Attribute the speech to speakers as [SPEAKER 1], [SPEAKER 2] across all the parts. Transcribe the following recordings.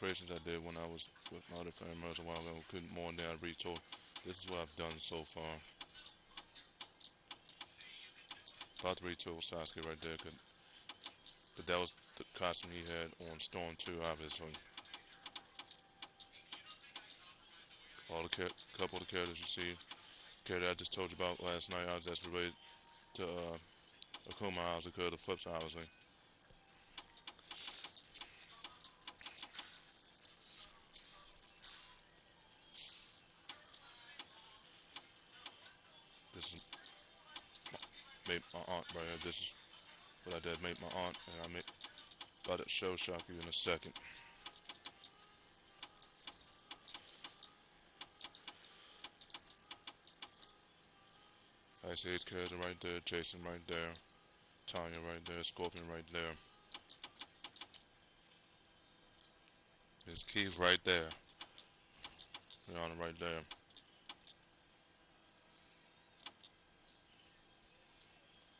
[SPEAKER 1] creations I did when I was with my other family members a while ago. Couldn't more than I retold. This is what I've done so far. About to retool Sasuke right there, but that was the costume he had on Storm 2, obviously. All the couple of the characters you see, character I just told you about last night, that's related to Akuma, obviously, the flip side, obviously. This is made my aunt right here. This is what I did, made my aunt, and I made about to show shock you in a second. I see his character right there, Jason right there, Tanya right there, Scorpion right there. His keys right there. Rihanna right there.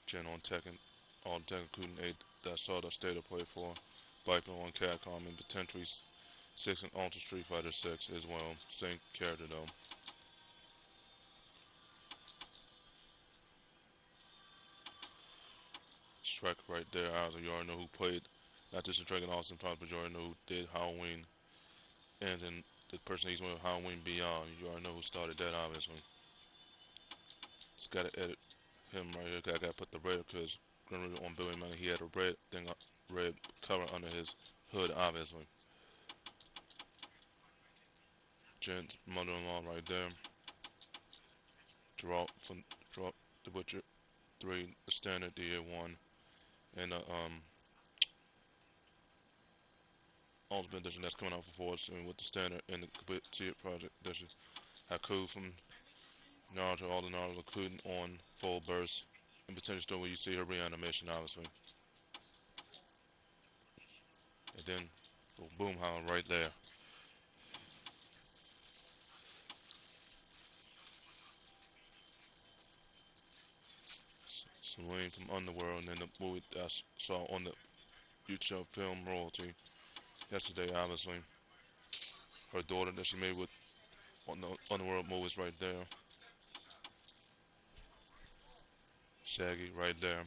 [SPEAKER 1] Jen on Tekken, all Tekken couldn't 8 that saw the state of play for. Viper on Capcom and potentially 6 in Ultra Street Fighter 6 as well. Same character though. Shrek right there. You already know who played, not just the Dragon Austin Prime, but you already know who did Halloween. And then the person he's with Halloween Beyond. You already know who started that, obviously. Just gotta edit him right here. I gotta put the red because on Billy Money he had a red thing, red cover under his hood, obviously. Jen's mother-in-law right there. Draw the Butcher 3, the standard, the year 1, and the Ultimate Edition that's coming out for 4 soon with the standard and the complete project edition. Haku from Naruto, all the Naruto, including on full burst, and potentially still where you see her reanimation, obviously. And then boom howl right there. Celine from Underworld, and then the movie I saw on the Yugioh film royalty yesterday, obviously. Her daughter that she made with on the Underworld movies right there. Shaggy right there.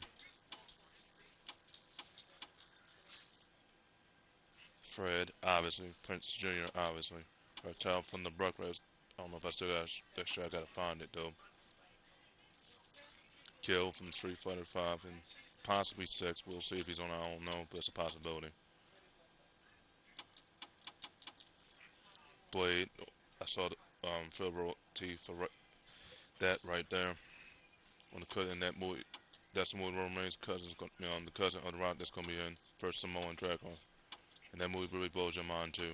[SPEAKER 1] Fred, obviously. Prince Jr., obviously. Her child from the Rugrats. I don't know if I still got that shit. I gotta find it though. Guile from Street Fighter 5 and possibly 6. We'll see if he's on. I don't know, but it's a possibility. Blade. I saw the Phil royalty for that right there. On the cut in that movie. That's the movie Roman's cousin's gonna, the cousin of the Rock that's gonna be in first Samoan Dragon. And that movie really blows your mind too.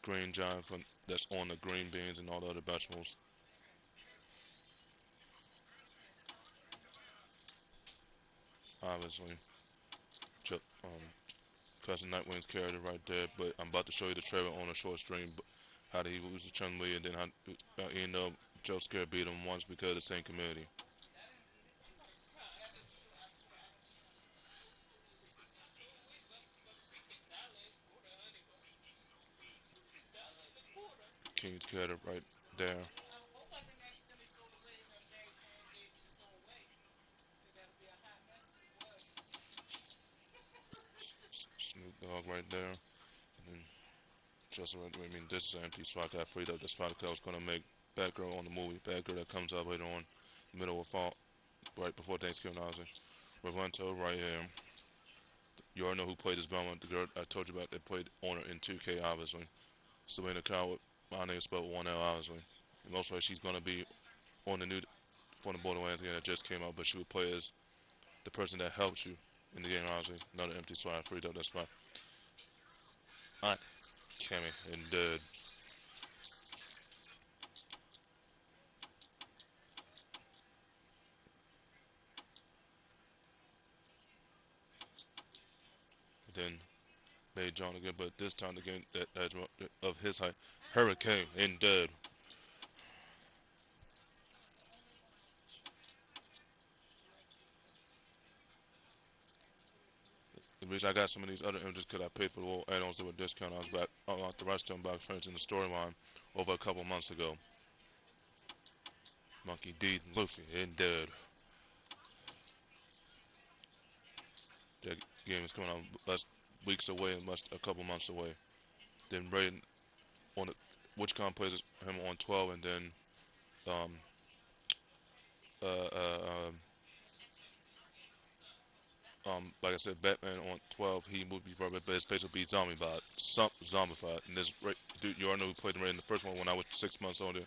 [SPEAKER 1] Green Giant from, that's on the green beans and all the other vegetables. Obviously. Cousin Nightwing's character right there, but I'm about to show you the trailer on a short stream. How did he lose to Chun-Li, and then how ended up Joe Scare beat him once because of the same community. King's character right there. Snoop Dogg right there. And then just right, I mean, this is an empty spot got freed up. That's probably because I was going to make Batgirl on the movie. Batgirl that comes out later on, middle of fall, right before Thanksgiving, obviously. Revanto right here. You already know who played this Belmont. The girl I told you about that played Honor in 2K, obviously. Selena Kyle, my name is spelled 1L, obviously. And most likely she's going to be on the new for the Borderlands game that just came out, but she would play as the person that helps you in the game, obviously. Another empty spot, freed up that spot. Alright, Cammy and dead. Then made John again, but this time again that edge of his height, Hurricane and dead. reason I got some of these other images because I paid for the little add-ons that were discounted. I was back unlocked the rest of them by friends in the storyline over a couple months ago. Monkey D, Luffy, and dead. That game is coming out less weeks away and less a couple months away. Then Raiden on the, Witchcom plays him on 12, and then like I said, Batman on 12, he would be rubber, but his face would be zombified, zombified. And this dude, you already know who played Raiden in the first one when I was 6 months older,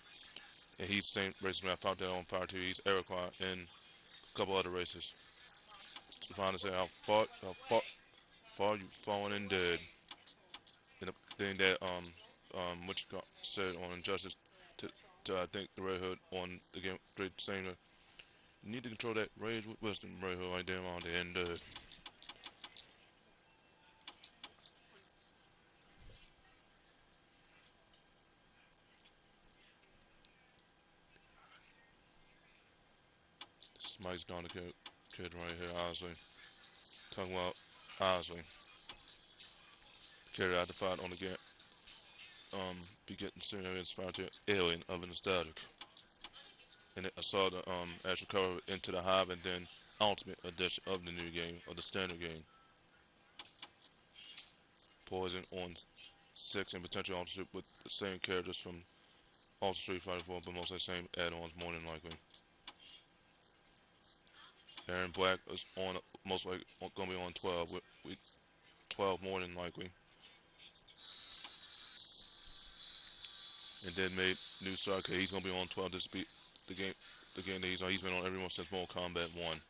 [SPEAKER 1] and he's the same race when I found that on Fire 2. He's Iroquois and a couple other races. To find say how far you fallen and dead. And the thing that what you said on Injustice to I think the Red Hood on the game saying that you need to control that rage with wisdom, Red Hood, right there on the end. Smite's down the kid right here, honestly. Talking about honestly. Carry out the fight on the game. Be getting serious fire to alien of a nostalgic. And I saw the actual cover Into the Hive and then Ultimate Edition of the new game, of the standard game. Poison on 6 and potentially alternate with the same characters from also Street Fighter 4, but mostly the same add-ons more than likely. Aaron Black is on most likely gonna be on 12 with 12 more than likely. And then made new Saka. He's gonna be on 12. This be the game that he's on. He's been on everyone since Mortal Kombat 1.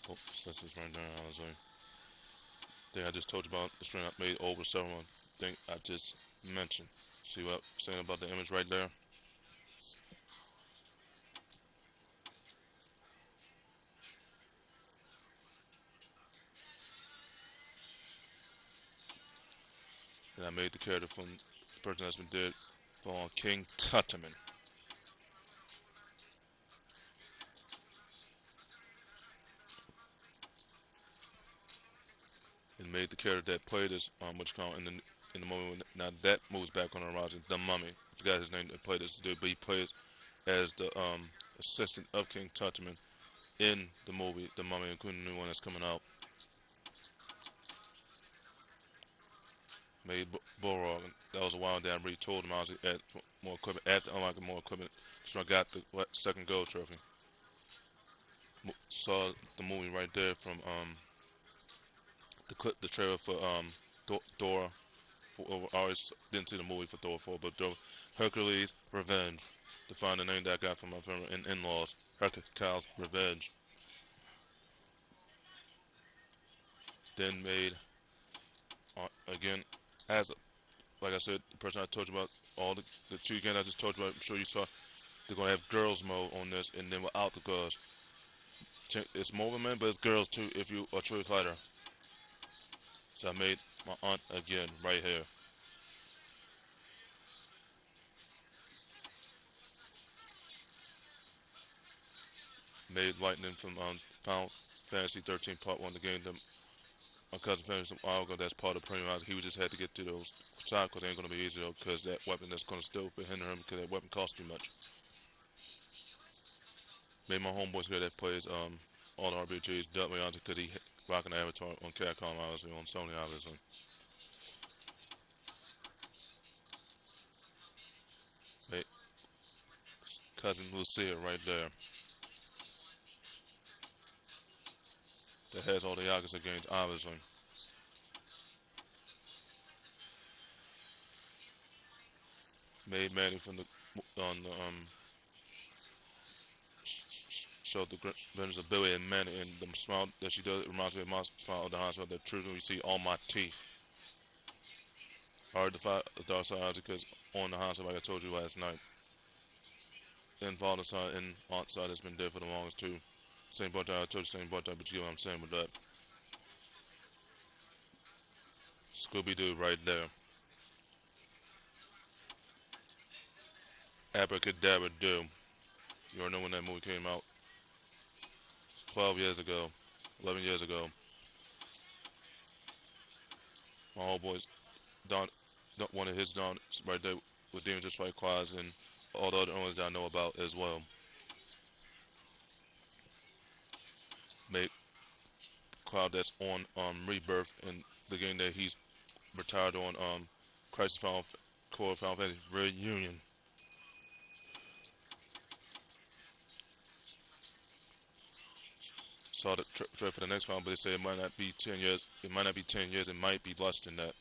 [SPEAKER 1] Oh, this is right there. I was like, thing I just told you about the string I made over several thing I just mentioned. See what I'm saying about the image right there? And I made the character from the person that's been dead for King Tutman. And made the character that played as what you call in the movie. Now that moves back on the horizon. The Mummy. I forgot his name that played this dude, but he plays as the assistant of King Tutman in the movie The Mummy, including the new one that's coming out. Made Borog, and that was a while that I retold him I was at more equipment after unlocking more equipment. So I got the second gold trophy. Saw the movie right there from the trailer for Thor. I always didn't see the movie for Thor 4, but Hercules Revenge. To find the name that I got from my friend in-laws. Hercules Revenge. Then made again as like I said, the person I told you about, all the two games I just told you about, I'm sure you saw, they're going to have girls mode on this, and then without the girls. It's mobile man, but it's girls too if you are a true fighter. So I made my aunt again, right here. Made Lightning from Final Fantasy 13 Part 1, the game that my cousin finished a while ago, that's part of Premium House. He just had to get through those cycles. It ain't going to be easy though, because that weapon that's going to still hinder him, because that weapon costs too much. Made my homeboys here that plays all the RPGs, definitely on because he rocking the Avatar on Capcom, obviously, on Sony, obviously. Made cousin Lucia right there. That has all the Yakuza games, obviously. Made Manny from the on the showed the Avengers of Billy and Manny, and the smile that she does, it reminds me of my smile of the hospital. That truth when you see all my teeth. Hard to fight the dark side because on the hospital, like I told you last night. And father side and aunt side has been dead for the longest too. Same blood type, I told you same blood type, but you get what I'm saying with that. Scooby Doo right there. Abracadabra Do. You already know when that movie came out. 12 years ago. 11 years ago. My homeboys, Don, one of his Don, right there with Demon Just Fight Quads and all the other ones that I know about as well. Made Cloud that's on Rebirth and the game that he's retired on Crisis Core Final Fantasy Reunion. Saw the trailer for the next one, but they say it might not be 10 years. It might not be 10 years. It might be less than that.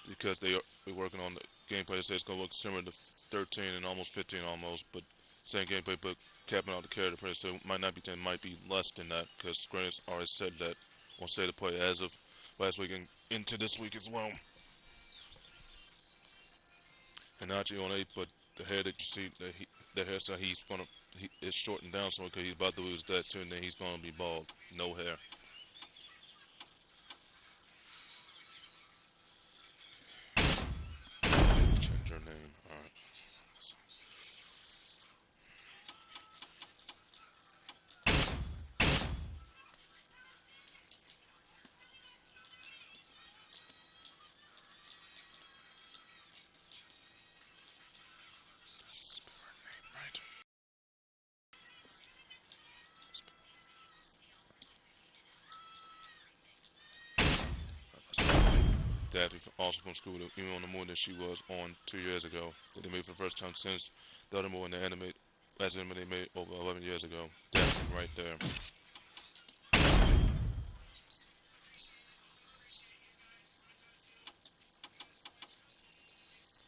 [SPEAKER 1] Because they're working on the gameplay. They say it's going to look similar to 13 and almost 15 almost, but same gameplay, but capping out the character. So it might not be 10, it might be less than that, because Square Enix already said that on State of Play as of last week and into this week as well. And not only on 8, but the hair that you see, the hairstyle it's shortened down some because he's about to lose that too, and then he's going to be bald, no hair. Change your name, alright. That also from school, even on the movie that she was on 2 years ago, that they made for the first time since the other movie in the last anime they made over 11 years ago. That right there.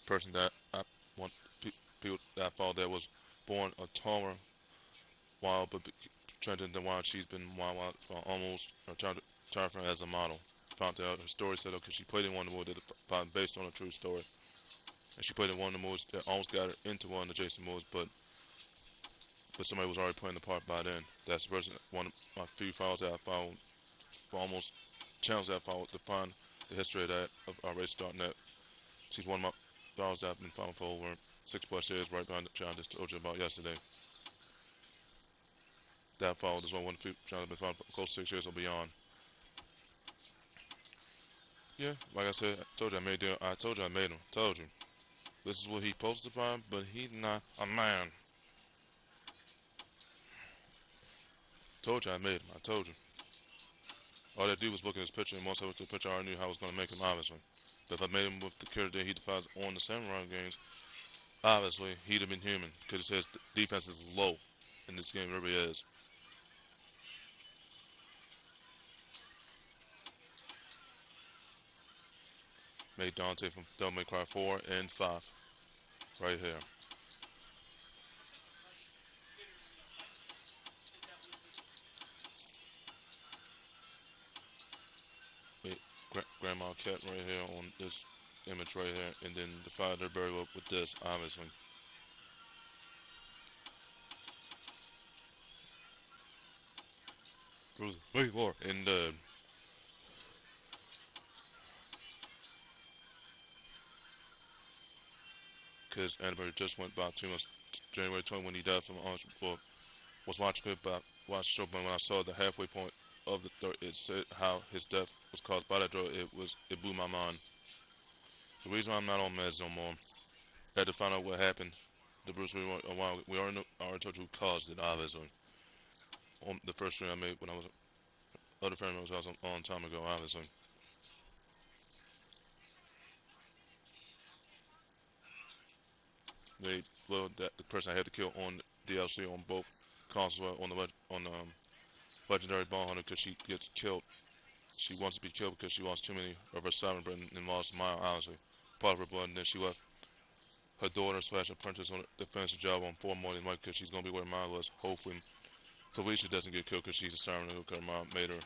[SPEAKER 1] Person that I want people that I thought that was born a taller wild, but turned into wild. She's been wild for almost retired from as a model. Found out her story said okay, she played in one of the movies that based on a true story, and she played in one of the movies that almost got her into one of the Jason movies, but somebody was already playing the part by then. That's the person, one of my few files that I found, for almost channels that I followed to find the history of that of race.net. She's one of my files that I've been following for over 6+ years, right behind the channel I just told you about yesterday. That I followed is one of the few channels I've been following for close to 6 years or beyond. Yeah, like I said, I told you I made him. Told you. This is what he's supposed to find, but he's not a man. Told you I made him. I told you. All I did was look at his picture, and once I looked at the picture, I already knew how I was going to make him, obviously. But if I made him with the character that he defines on the Samurai games, obviously, he'd have been human, because it says the defense is low, and this game really is. Made Dante from Devil May Cry 4 and 5. Right here. Made Grandma Cat right here on this image right here, and then the father buried up with this, obviously. Wait, more. And because Annversary just went by 2 months, January 20 when he died from was watching it, but watched the show, but when I saw the halfway point of the third, it said how his death was caused by that drug. It blew my mind. The reason why I'm not on meds no more, I had to find out what happened. The Bruce Lee, we already told you who caused it, obviously. On the first stream I made when I was other family members I was on time ago, obviously. Well, that the person I had to kill on DLC on both consoles on the legendary ball hunter because she gets killed. She wants to be killed because she wants too many of her Siren blood and lost Mile, honestly. Part of her blood, and then she left her daughter / apprentice on to finish the job on 4 more than like because she's gonna be where Mile was. Hopefully, Felicia doesn't get killed because she's a Siren because her mom made her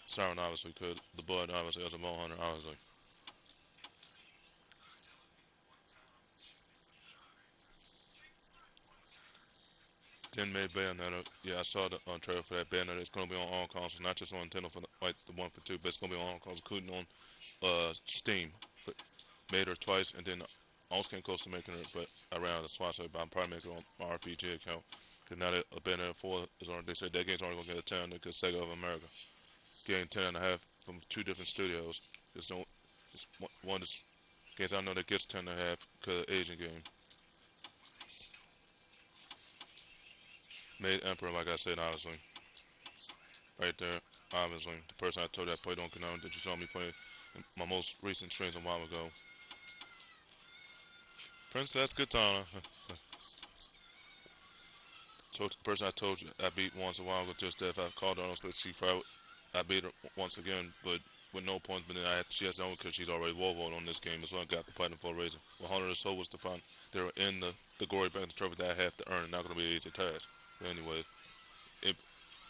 [SPEAKER 1] Siren, obviously, because the blood, obviously, as a ball hunter, obviously. Then made Bayonetta. Yeah, I saw the trailer for that Bayonetta. It's gonna be on all consoles, not just on Nintendo for like the 1 for 2, but it's gonna be on all consoles, including on Steam. made her twice, and then I almost came close to making her, but I ran out of spots, so I'm probably making it on my RPG account. Because now that Bayonetta 4 is on, they said that game's only going to get a 10 because Sega of America. Getting 10.5 from 2 different studios. There's no, it's one of the games I know that gets 10.5 because of Asian game. Made Emperor, like I said, honestly. Right there, obviously. The person I told you I played on Konami that you saw me play in my most recent streams a while ago. Princess Katana. Told the person I told you I beat once a while ago, just if I called her on C5, I beat her once again, but with no points. But then she has to own because she's already wall on this game, so I got the platinum for a reason. 100 or so was to find they were in the glory bank, the trophy that I have to earn. Not going to be an easy task. But anyway, it's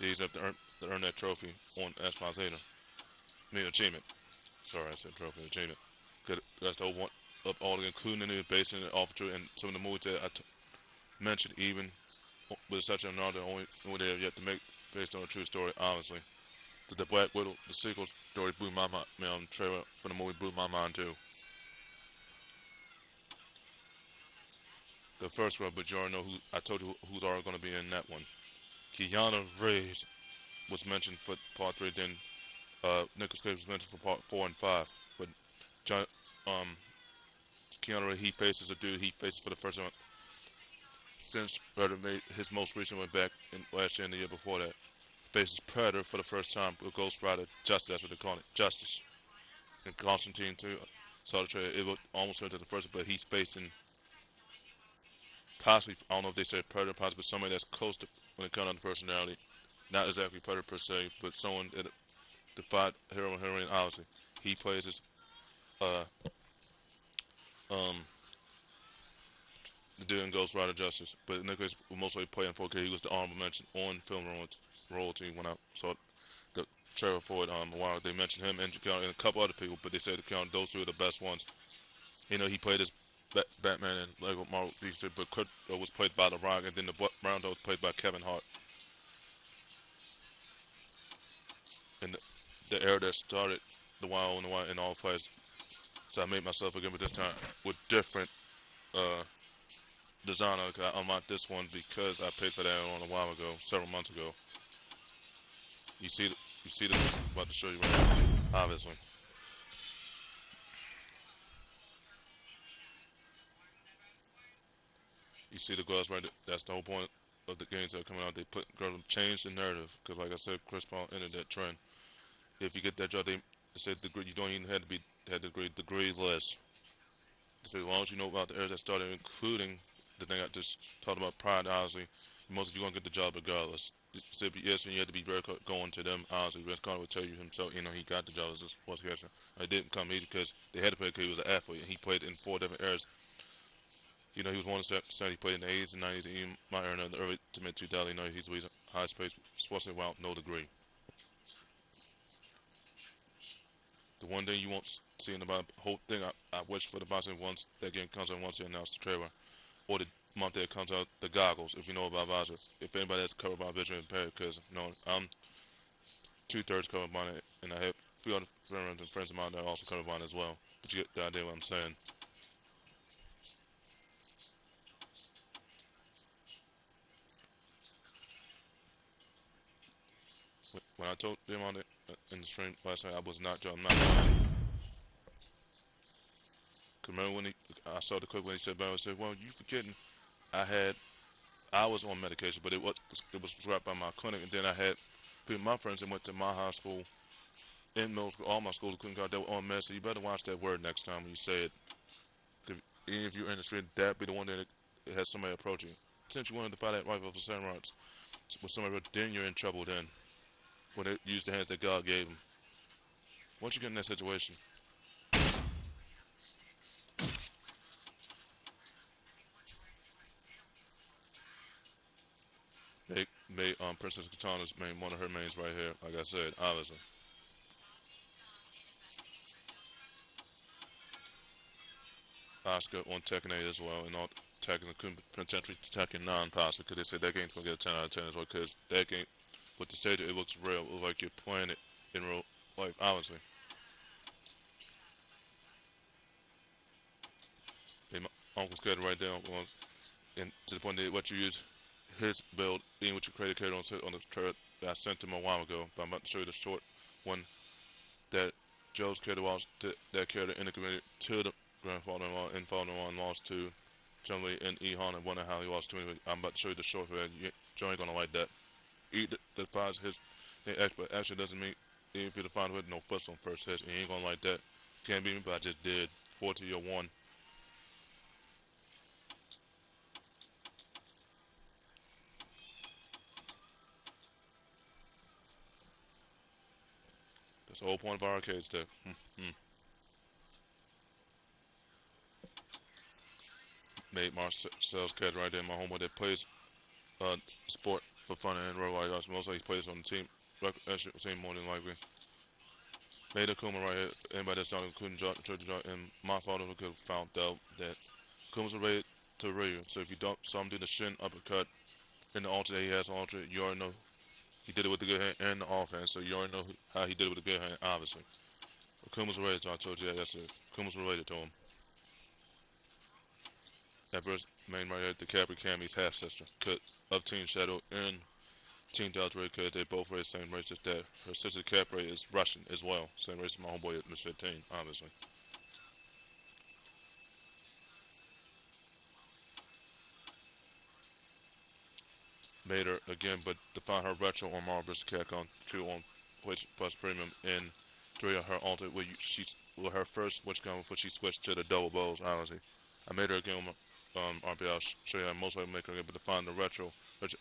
[SPEAKER 1] easy enough to earn that trophy on Xbox Later. I mean, achievement. Sorry, I said trophy, achievement. That's the whole one of all the including it, based on the officer and some of the movies that I mentioned, even with such an honor, the only movie they have yet to make based on a true story, honestly. The Black Widow, the sequel story blew my mind. The trailer for the movie blew my mind too. The first one, but you already know who. I told you who's already going to be in that one. Keanu Reeves was mentioned for part 3. Then Nicolas Cage was mentioned for part 4 and 5. But Keanu Reeves, he faces a dude he faces for the first time since Predator made his most recent one back in last year and the year before that. Faces Predator for the first time with Ghost Rider Justice, that's what they call it, Justice. And Constantine too. Saw the trailer, it looked almost similar to the first, but he's facing possibly, I don't know if they said Predator, possibly somebody that's close to when it comes to personality. Not exactly Predator per se, but someone that defied hero and heroine, obviously. He plays as the dude in Ghost Rider Justice, but Nicholas was mostly playing for because he was the honorable mention on film royalty when I saw the trailer for it. While they mentioned him and a couple other people, but they said those two are the best ones. You know, he played as Batman and Lego Marvel DC, but Kurt was played by The Rock, and then the Brown Dog was played by Kevin Hart. And the era that started the Wild in all fights. So I made myself again, but this time with different designer. I unlocked this one because I paid for that on a while ago, several months ago. You see the I'm about to show you right now, obviously. You see the gloves right there. That's the whole point of the games that are coming out. They change the narrative because, like I said, Chris Paul entered that trend. If you get that job, they say degree. You don't even have to have degree less. So as long as you know about the areas that started, including the thing I just talked about prior to, honestly, most of you going to get the job regardless. So yes, you had to be very going to them, honestly. Vince Carter would tell you himself, he got the job. This was the It didn't come easy because they had to play because he was an athlete, and he played in 4 different eras. He was one of the he played in the 80s and 90s, and he might earn in the early to mid 2000s. He's the highest paid sportsman without no degree. The one thing you won't see in the whole thing, I wish for the boxing once that game comes out, once they announce the trailer, or the month that it comes out, the goggles, if you know about Visor. If anybody that's covered by vision impaired, because I'm 2/3 covered by it, and I have a few other friends of mine that are also covered by it as well. But you get the idea what I'm saying. When I told them on it in the stream last night, I was not joking. Remember when I saw the clip when he said, "Well, you forgetting? I was on medication, but it was prescribed by my clinic, and then I had my friends that went to my high school, in middle school, all my schools couldn't go. They were on meds, so you better watch that word next time when you say it. Even if you're in the street, that be the one that it has somebody approach you. Since you wanted to fight that rifle for samurais, with somebody, then you're in trouble. Then when they use the hands that God gave them, once you get in that situation." They made Princess Katana's one of her mains right here. Like I said, obviously. Oscar on Tekken 8 as well, and all Tekken potentially Tekken 9 possibly, because they said that game's gonna get a 10 out of 10 as well. Because that game, with the stage, it looks real. It looks like you're playing it in real life, obviously. Uncle's character right there, and to the point that what you use his build in what you created character on the turret that I sent him a while ago. But I'm about to show you the short one that Joe's character was that character integrated to the grandfather-in-law and father-in-law lost to generally in Ehon and wonder how he lost to me. I'm about to show you the short for that. Joe ain't gonna like that. He defies his expert actually doesn't mean even if you define with no fuss on first hit, he ain't gonna like that. Can't beat me, but I just did. 40-1. That's the whole point of our arcades there. Made Marcel's character right there, my homeboy that plays sport for fun and roguelike. Most likely he plays on the team. Team more than likely. Made a Kuma right here. Anybody that's not including Church and my father could have found out that Kuma's related to Ryu. So if you don't saw him do the shin uppercut in the alter that he has alter, you already know he did it with the good hand and the offhand. So you already know how he did it with the good hand, obviously. But Kuma's related, so I told you that yesterday. Kuma's related to him. That first main right here, the Capri Cammy's half sister, cut of Team Shadow and Team Delta because they both race same race as that. Her sister Capri is Russian as well, same race as my homeboy at Mr. 15, obviously. Made her again, but to find her retro on Marvel vs. Capcom 2 on Plus Premium and 3 of her alternate where her first which gun before she switched to the double bows, obviously. I made her again on RP. I'll show you how most likely make her again, but to find the retro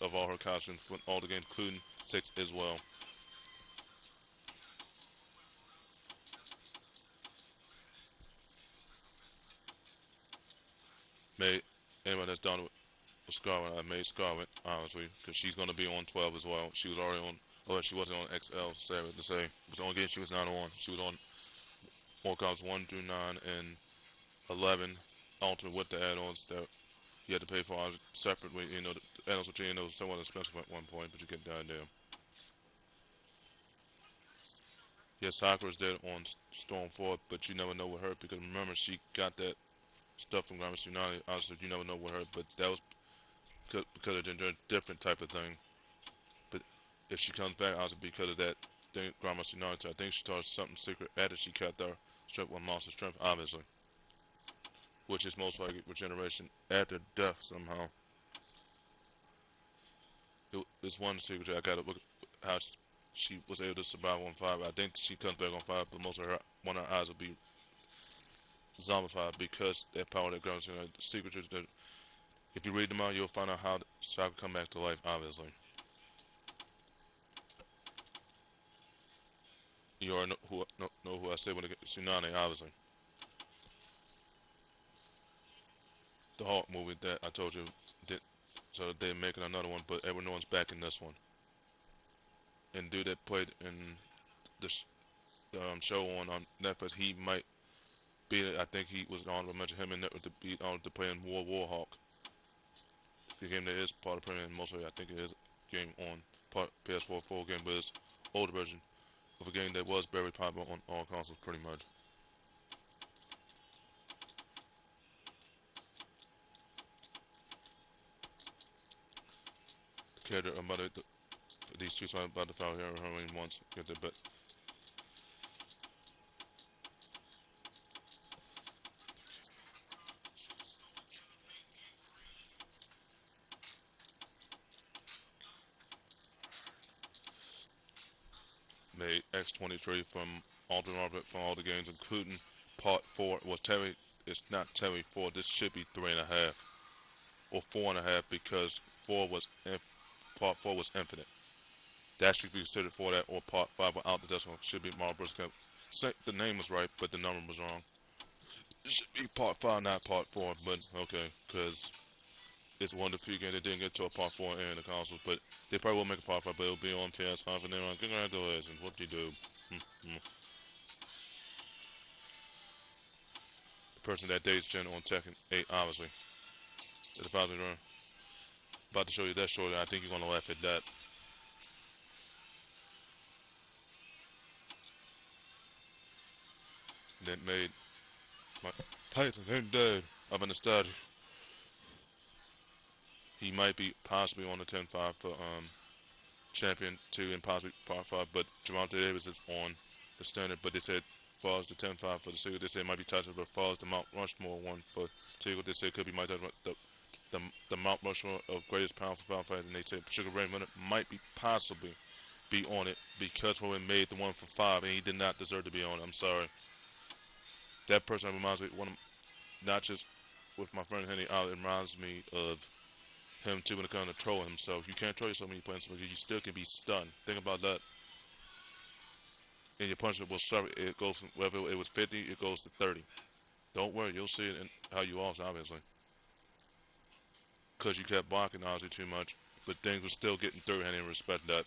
[SPEAKER 1] of all her costumes for all the games, including 6 as well. Made anyone that's done with Scarlet, I made Scarlet, honestly, because she's going to be on 12 as well. She was already on, well, she wasn't on XL, sorry to say. It was the only game she was not on. She was on Mortal Kombat 1 through 9 and 11, alternate with the add-ons that you had to pay for separately. You know, the add-ons which you know somewhat expensive at one point, but you get the idea. Yes, Sakura's dead on Storm 4, but you never know with her because remember she got that stuff from Grandmaster United. Honestly, you never know with her, but that was because of a different type of thing. But if she comes back, also because of that thing, Grandmaster United, I think she taught something secret after she cut their strength with monster strength, obviously. Which is most likely regeneration after death somehow. It's one secret I gotta look at how she was able to survive on 5. I think she comes back on 5, but most of her one of her eyes will be zombified because that power that grows. You know, the secret is that if you read them out, you'll find out how Sakura come back to life. Obviously, you already know who I said when it gets Tsunami. Obviously, the Hawk movie that I told you did. So they're making another one, but everyone's back in this one. And dude that played in the show on Netflix, he might be it. I think he was on to mention him and to be on to play in Warhawk. The game that is part of premium, mostly I think it is a game on part PS4 full game, but it's older version of a game that was very popular on all consoles, pretty much. The character about it, these two are about to follow here once get the bit. Made X23 from alternate orbit from all the games, including Part 4. Well, Terry, it's not Terry 4. This should be 3.5 or 4.5 because Part 4 was infinite. That should be considered for that, or Part 5 without the decimal. Should be Marvel vs. Capcom. The name was right, but the number was wrong. It should be Part 5, not Part 4, but okay, because it's one of the few games that didn't get to a Part 4 in the consoles, but they probably will make a Part 5, but it'll be on PS5 and then on congratulations, whoop-de-doo. The person that dates Jen on Tekken 8, obviously. The father run. About to show you that shortly, I think you're gonna laugh at that. That made my Tyson and Dave up in the study. He might be possibly on the 10-5 for Champion 2 and possibly Part 5, but Gervonta Davis is on the standard. But they said far as the 10-5 for the Sigil, they said it might be touched, but far as the Mount Rushmore one for Sigil, they said it could be might touch the Mount Rushmore of greatest pound for pound fighters, and they said Sugar Ray Leonard might be possibly be on it because Rowan made the one for 5 and he did not deserve to be on it. I'm sorry. That person reminds me, not just with my friend Henry out, it reminds me of him too when it comes to trolling himself. You can't troll yourself when you play something, you still can be stunned. Think about that. And your punishment will serve it goes from whether it was 50, it goes to 30. Don't worry, you'll see it in how you lost, obviously. Because you kept blocking obviously too much, but things were still getting through, and I didn't respect that.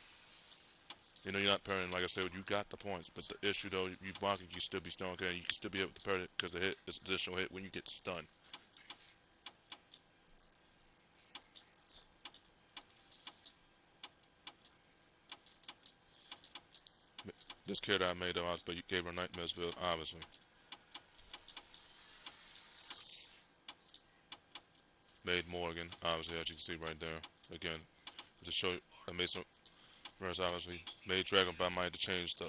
[SPEAKER 1] You know, you're not parrying, like I said, you got the points, but the issue though, you blocking, you still be stunned, okay? You can still be able to parry it because the hit is additional hit when you get stunned. This kid I made though, but you gave her nightmares build, obviously. Made Morgan, obviously, as you can see right there. Again, to show you, I made some, whereas obviously made Dragon, but I might have to change the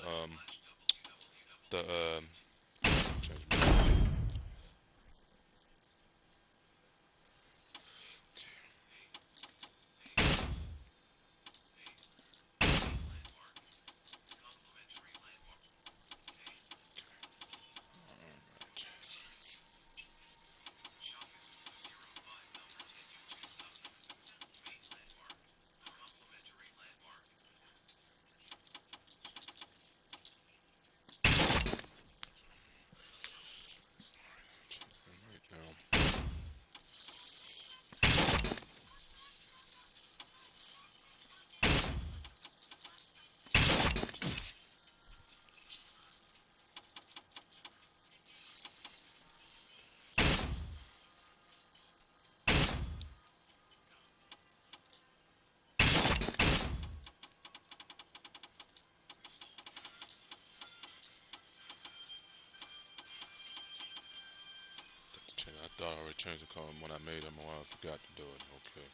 [SPEAKER 1] change. I thought I already changed the color when I made them, or I forgot to do it. Okay.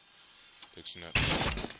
[SPEAKER 1] Fixing that.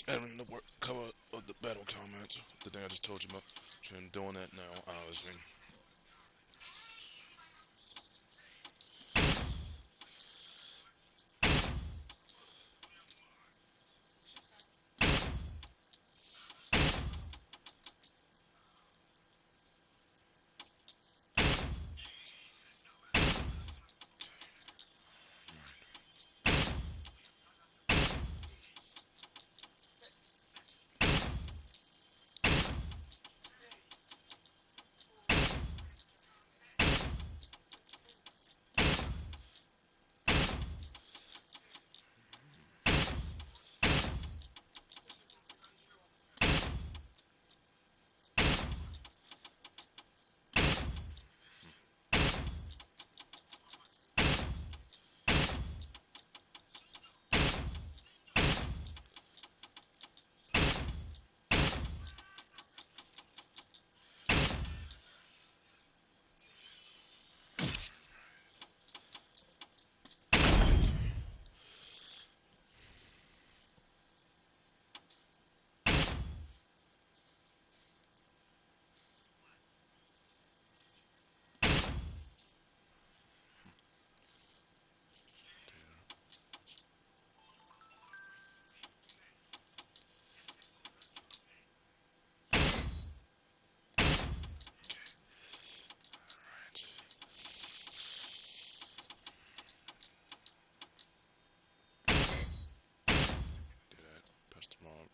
[SPEAKER 1] just adding the work cover of the battle comments. The thing I just told you about. I'm doing that now, obviously.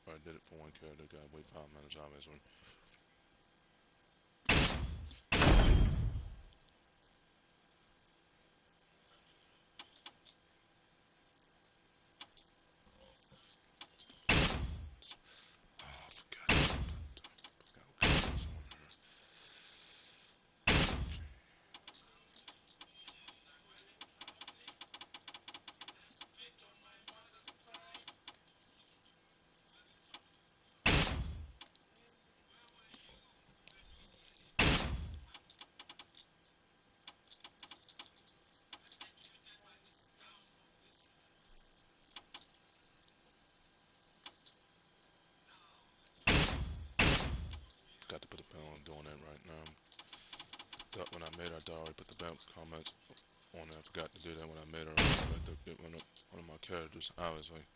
[SPEAKER 1] I did it for one character, gotta wait 5 minutes, obviously. Oh, I forgot. Got to put the bell on doing that right now. Thought when I made her, I already put the bell comments on there. I forgot to do that when I made her. I had to get one of my characters, obviously.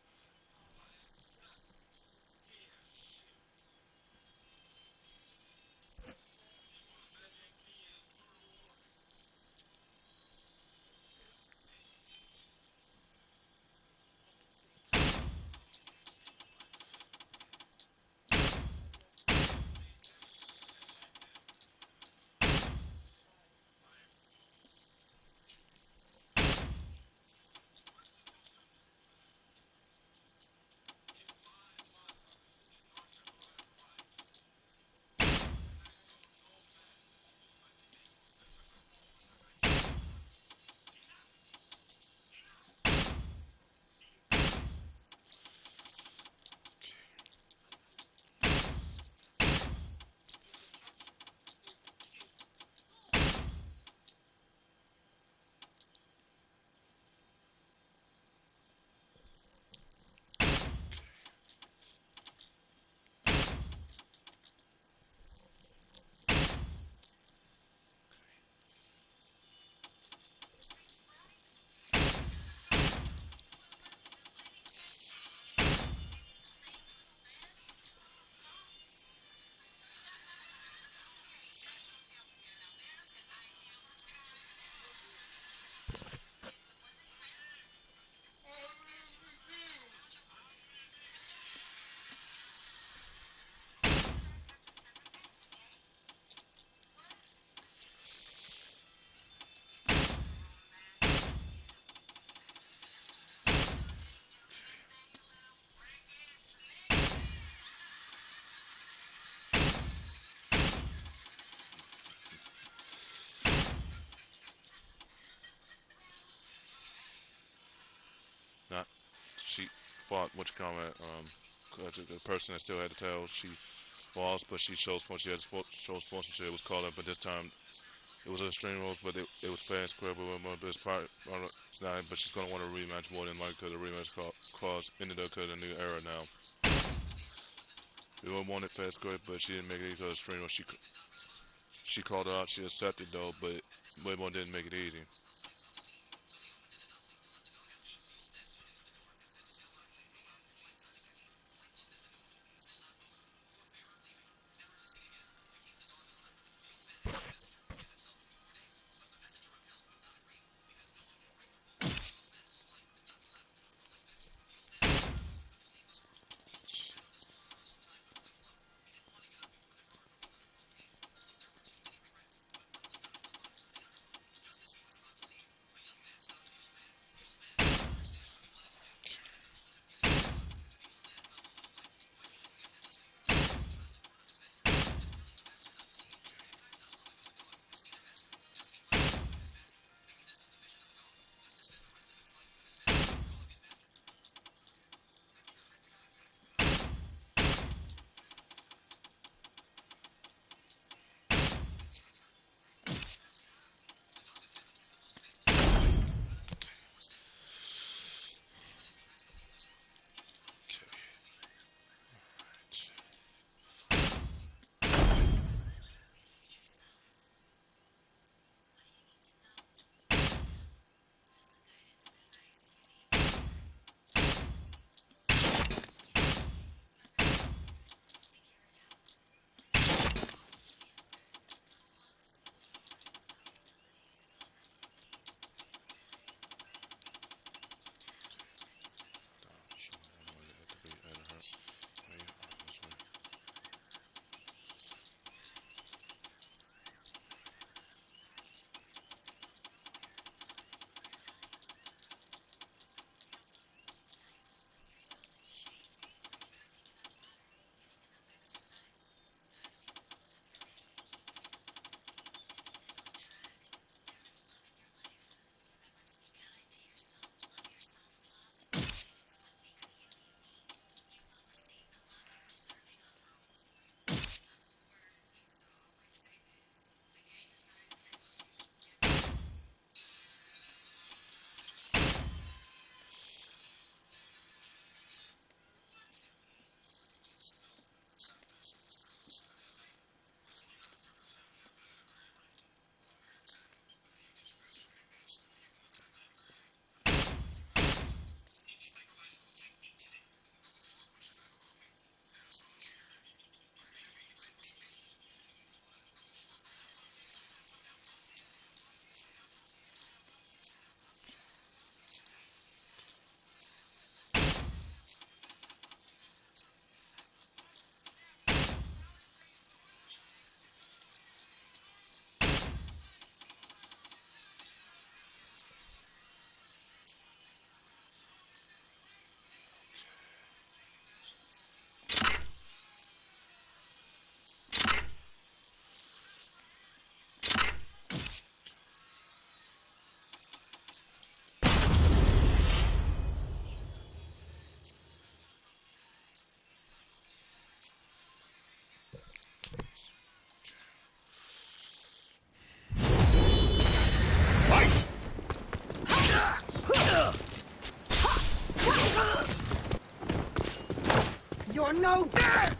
[SPEAKER 1] Not, she fought, what you call it, the person that still had the tail, she lost, but she chose sportsmanship, it was called up, but this time, it was a extreme rules, but it was fair and square, but it's part, it's not, but she's going to want a rematch more than likely, because the rematch clause ended up because of the new era now. We would wanted fast grade, but she didn't make it because streamer she called her out. She accepted though, but Weibo didn't make it easy.
[SPEAKER 2] You're no good!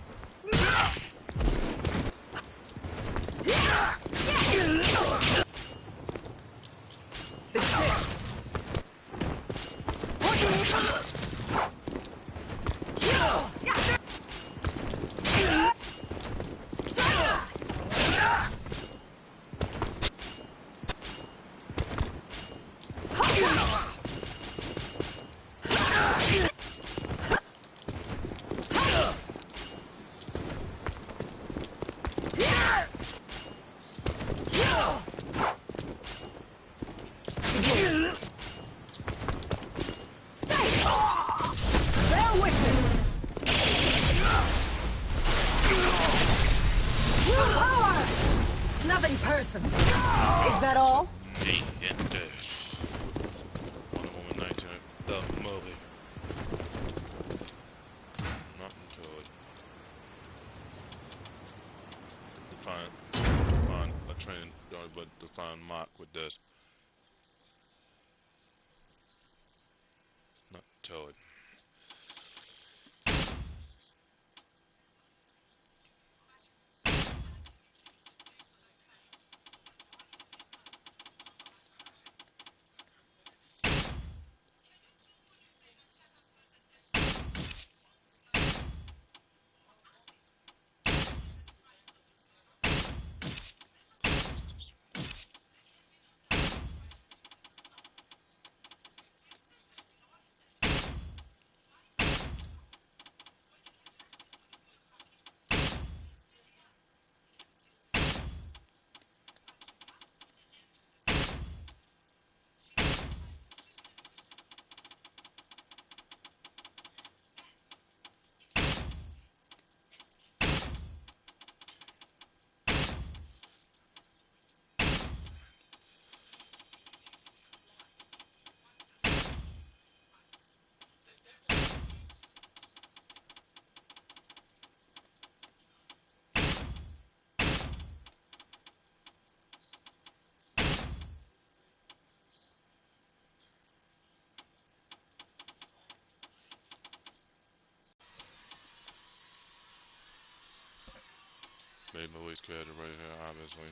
[SPEAKER 2] Person. Is that all?
[SPEAKER 1] Me and Dash. Wonder Woman 19, the movie. Not until it. Define a training guard, but define mock with this. Not until it. Louis character right here, obviously.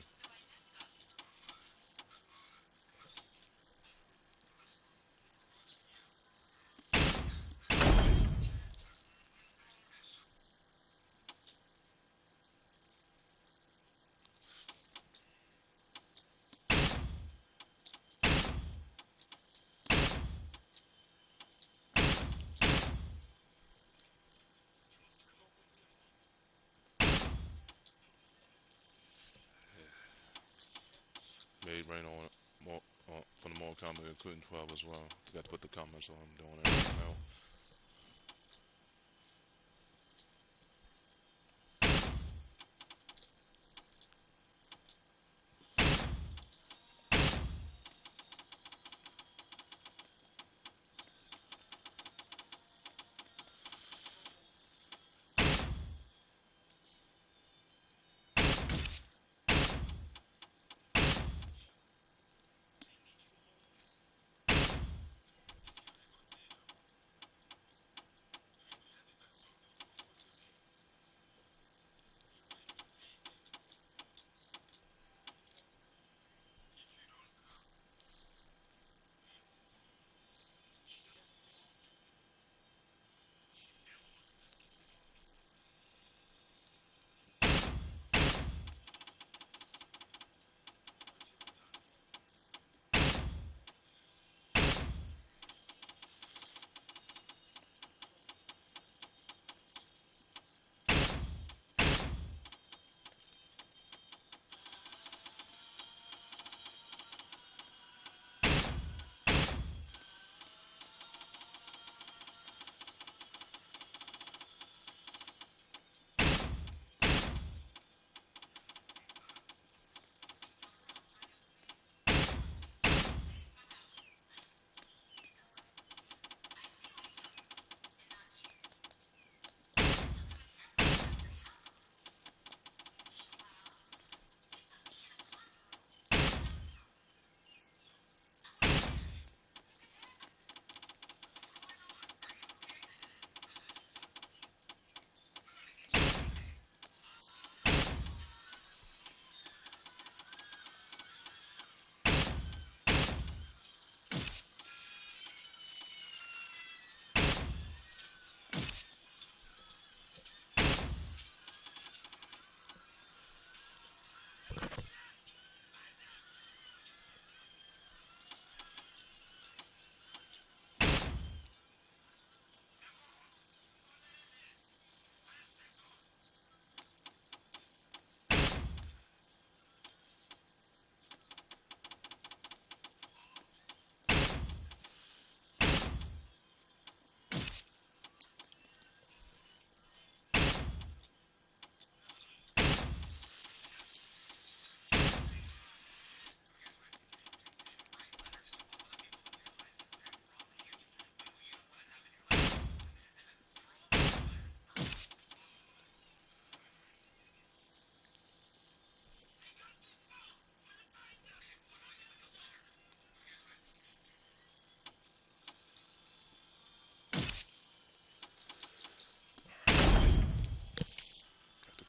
[SPEAKER 1] Made right on more from the more comment, including 12 as well. Forgot to put the comments on. I'm doing it right now.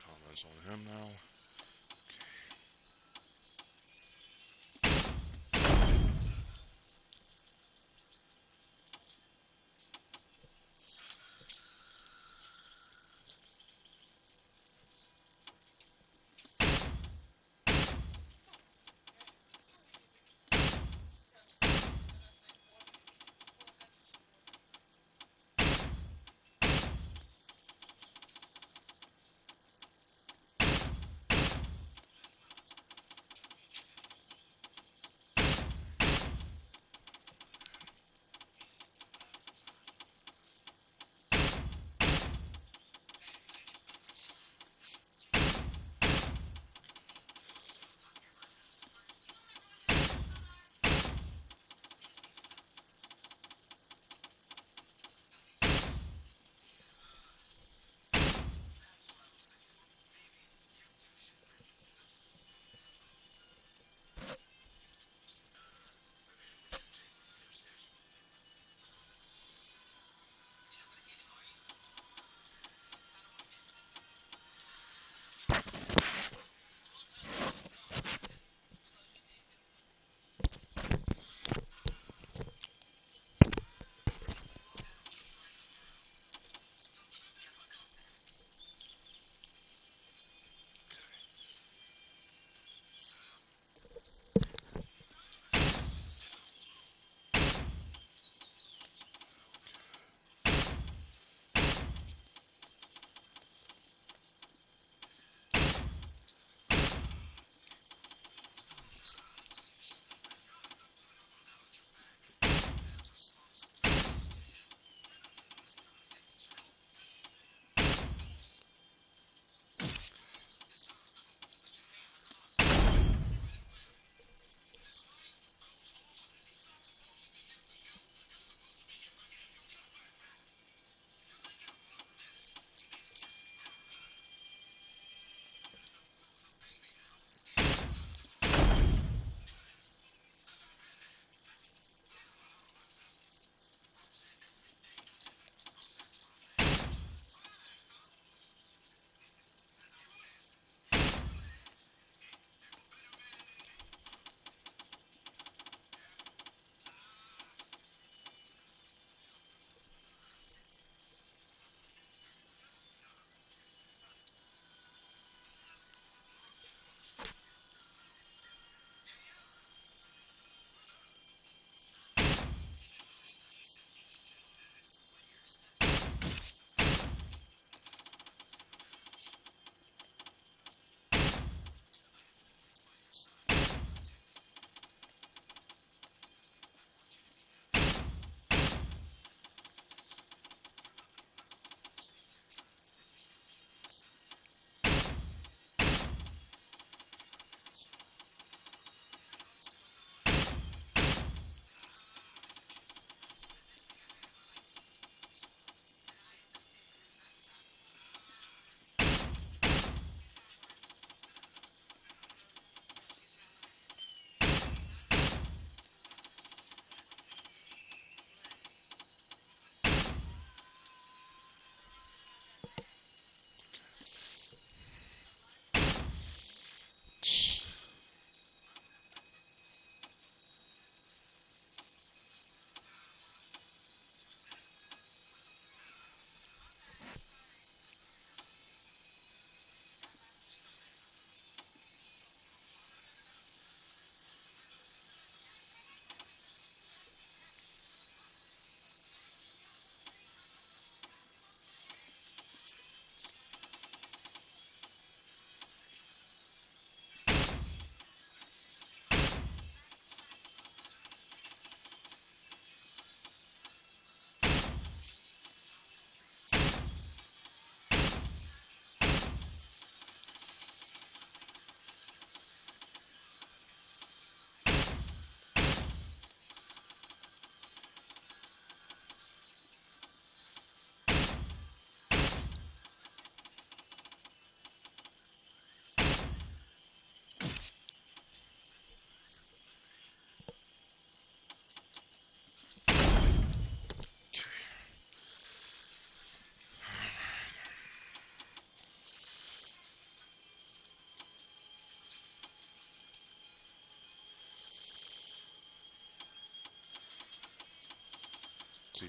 [SPEAKER 1] Comments on him now.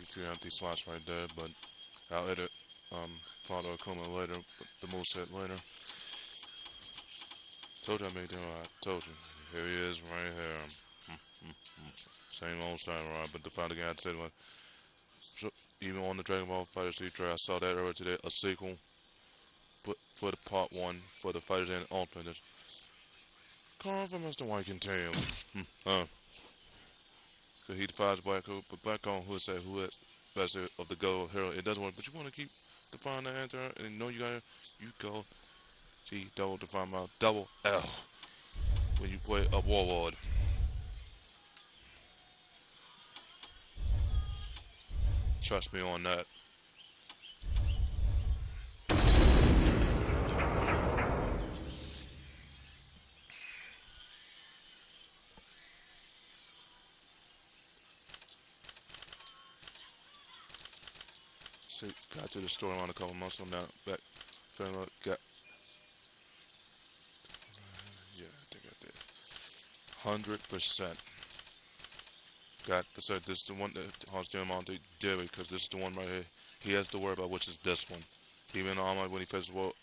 [SPEAKER 1] two empty slots right there, but I'll edit Father Akuma later, but the moveset later. Told you I made him, I told you. Here he is, right here. Same old samurai, but the final game I said was, even on the DragonBallFighterZ trailer, I saw that earlier today, a sequel for the part 1 for the Fighterz Ultimate. Come from Mr. White Tail. So he defies Black Hole, but Black Hole who said who is best of the Go hero. It doesn't work, but you want to keep define the answer, and know you gotta, you go see double define my double L when you play a Warlord. Trust me on that. So got to the storyline a couple months ago now. Back, got. Yeah, I think I did. 100%. Got so this is the one that Hans Diamante did because this is the one right here. He has to worry about, which is this one. Even online when he faces the world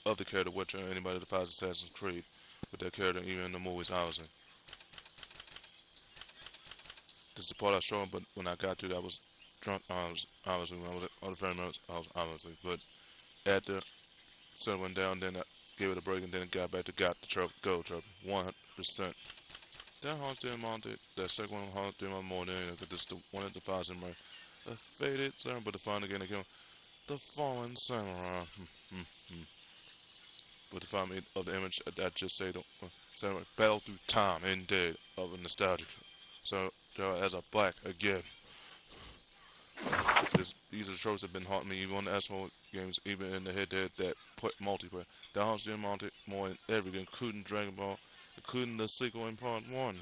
[SPEAKER 1] of the character Witcher or anybody that defies Assassin's Creed with that character, even in the movies obviously. This is the part I was showing, but when I got to that I was drunk obviously when I was at other family members, obviously. But after settling down, then I gave it a break and then got back to got the trophy, gold trophy. 100%. That Hans Diamante, that second one Hans Diamante more than anything, because this is the one that defies him, right? A faded samurai, but defined again, the fallen samurai. But define me of the image that just say the samurai battle through time, indeed, of a nostalgic. So as a black again. These are the tropes that have been haunting me even on the SMobile games, even in the head-to-head that multiplayer. That Hans Diamante more than everything, including Dragon Ball, including the sequel in part 1.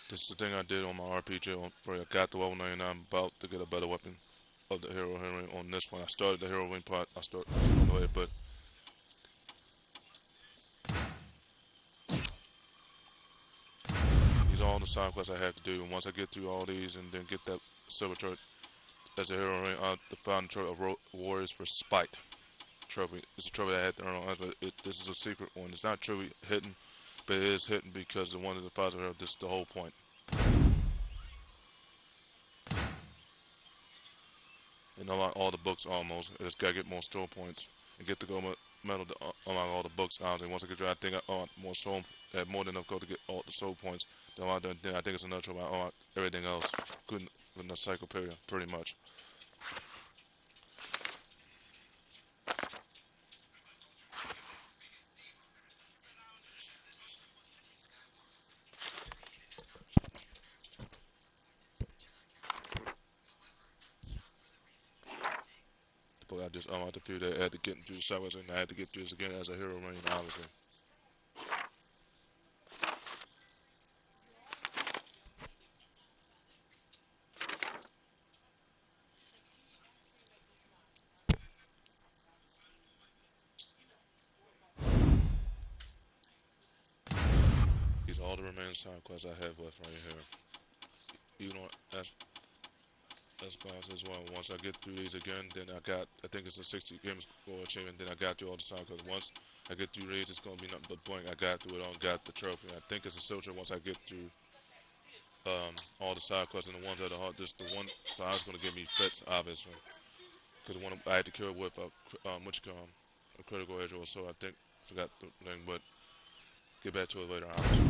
[SPEAKER 1] This is the thing I did on my RPG where I got to level 99, I'm about to get a better weapon of the hero Henry on this one. I started the hero wing part, I started on the way, but these are all the side quests I have to do, and once I get through all these and then get that silver trophy as a hero ring, I'll define the trophy of Warriors for Spite trophy. It's a trophy I had to earn on, but this is a secret one. It's not truly hidden, but it is hidden because the one that defies the hero, this is the whole point. And unlock all the books almost. I just gotta get more store points and get the gold medal to unlock all the books. Honestly, once I get there, I think I more soul, had more than enough gold to get all the soul points. Then I think it's another trophy. I unlock everything else. Couldn't in the cyclopedia, pretty much. But I just unlocked a few that I had to get through the sideways, and I had to get through this again as a hero ring, obviously. These are all the remaining side quests I have left right here. Even on S-Boss as well. Once I get through these again, then I think it's a 60 games score achievement, then I got through all the side quests. Once I get through these, it's going to be nothing but blank. I got through it all, got the trophy. I think it's a silver once I get through all the side quests and the ones that are hard. Just the one I was going to give me fits, obviously. Because the one I had to kill with a critical edge or so, I think. Forgot the thing, but get back to it later, obviously.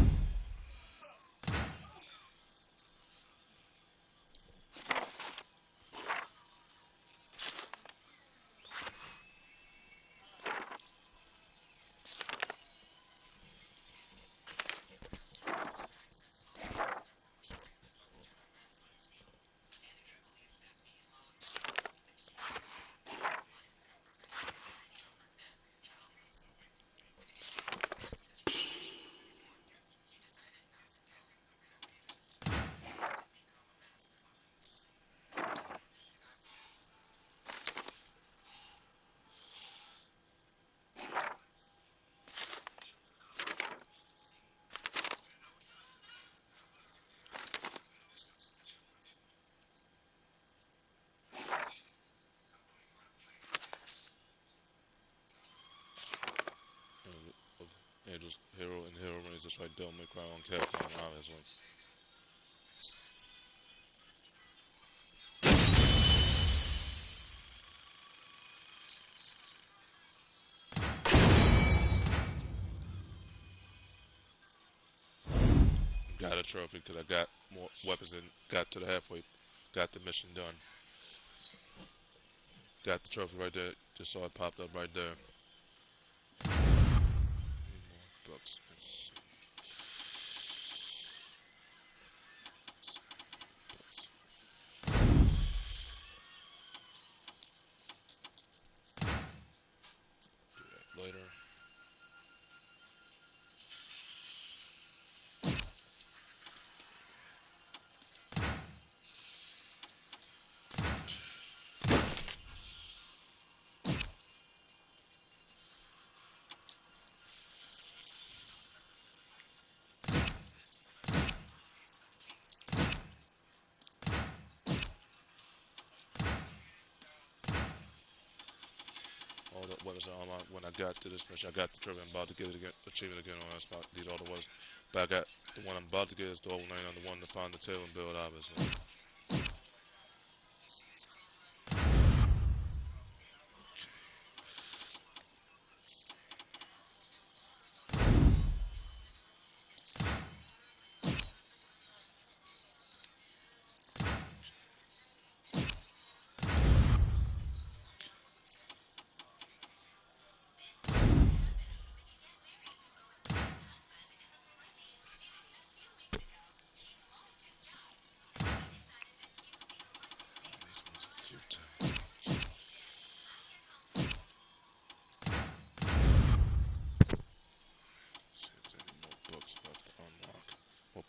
[SPEAKER 1] because it's like Devil May Cry on Capcom, obviously. Got a trophy because I got more weapons and got to the halfway, got the mission done. Got the trophy right there, just saw it popped up right there. Need more books. Let's see. Do that later. All the weapons are unlocked when I got to this mission. I got the trophy. I'm about to get it again, achievement again on that spot. These are the ones. But I got the one I'm about to get is the old 9 on the one to find the tail and build, obviously.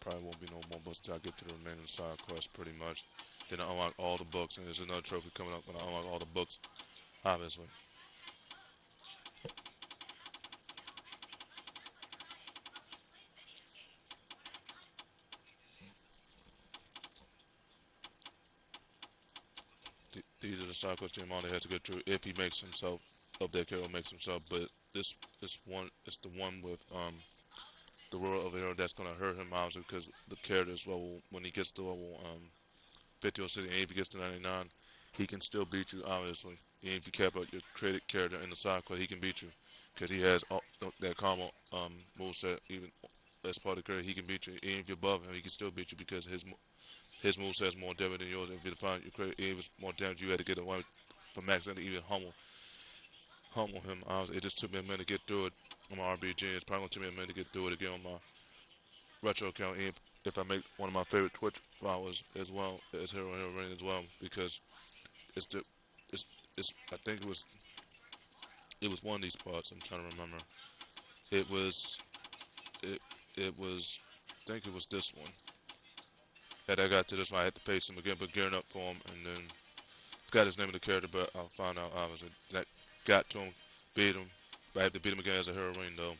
[SPEAKER 1] Probably won't be no more books till I get to the remaining side quests, pretty much. Then I unlock all the books, and there's another trophy coming up when I unlock all the books, obviously. These are the side quests Yamato has to get through if he makes himself, if that character makes himself. But this one, it's the one with the ruler of the hero that's gonna hurt him, obviously, because the character is level, when he gets to level 50 or 60, and if he gets to 99, he can still beat you, obviously. And if you cap out your created character in the side quest, he can beat you, because he has all, that combo moveset. Even as part of the character, he can beat you. And if you're above him, he can still beat you because his moveset is more damage than yours. If you define your character, if it's more damage, you had to get away from max and even humble him. It just took me a minute to get through it on my RBG. It's probably gonna take me a minute to get through it again on my retro account. If I make one of my favorite Twitch followers as well as Hero Rain as well, because it's I think it was one of these parts. I'm trying to remember. It was I think it was this one. That I got to this one, I had to paste him again, but gearing up for him, and then forgot his name of the character, but I'll find out obviously. That got to him, beat him, but I had to beat him again as a Hero Rain though.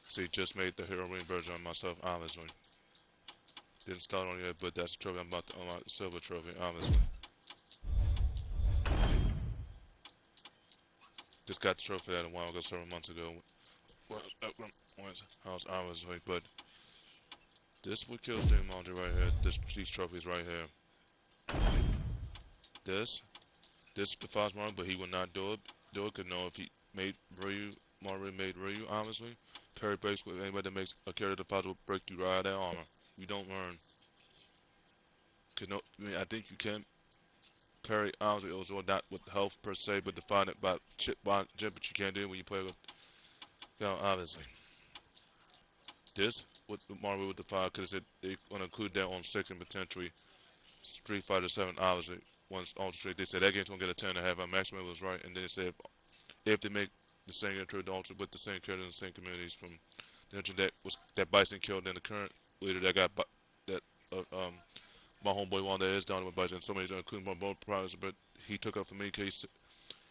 [SPEAKER 1] See, just made the Hero Rain version on myself, obviously. Didn't start on it yet, but that's the trophy I'm about to unlock, the silver trophy, obviously. Just got the trophy that a while ago, several months ago. I was obviously, but this would kill the monster right here. These trophies right here. This defies Mario, but he would not do it. Could know if he made Mario made Ryu, obviously. Parry breaks with anybody that makes a character deposit will break through right out of their armor. You don't learn. I think you can parry, obviously, also not with health per se, but define it by chip by jump, but you can't do it when you play with, obviously. This, what Mario would define, because they're going to include that on 6 and potentially Street Fighter 7, obviously. Once Ultra Street, they said that game's going to get a 10.5, and Maximum was right, and then they said if they make the same intro to Ultra with the same character in the same communities from the intro that Bison killed in the current leader that got my homeboy one that is down with Bison, somebody's including my both prize, but he took up for me because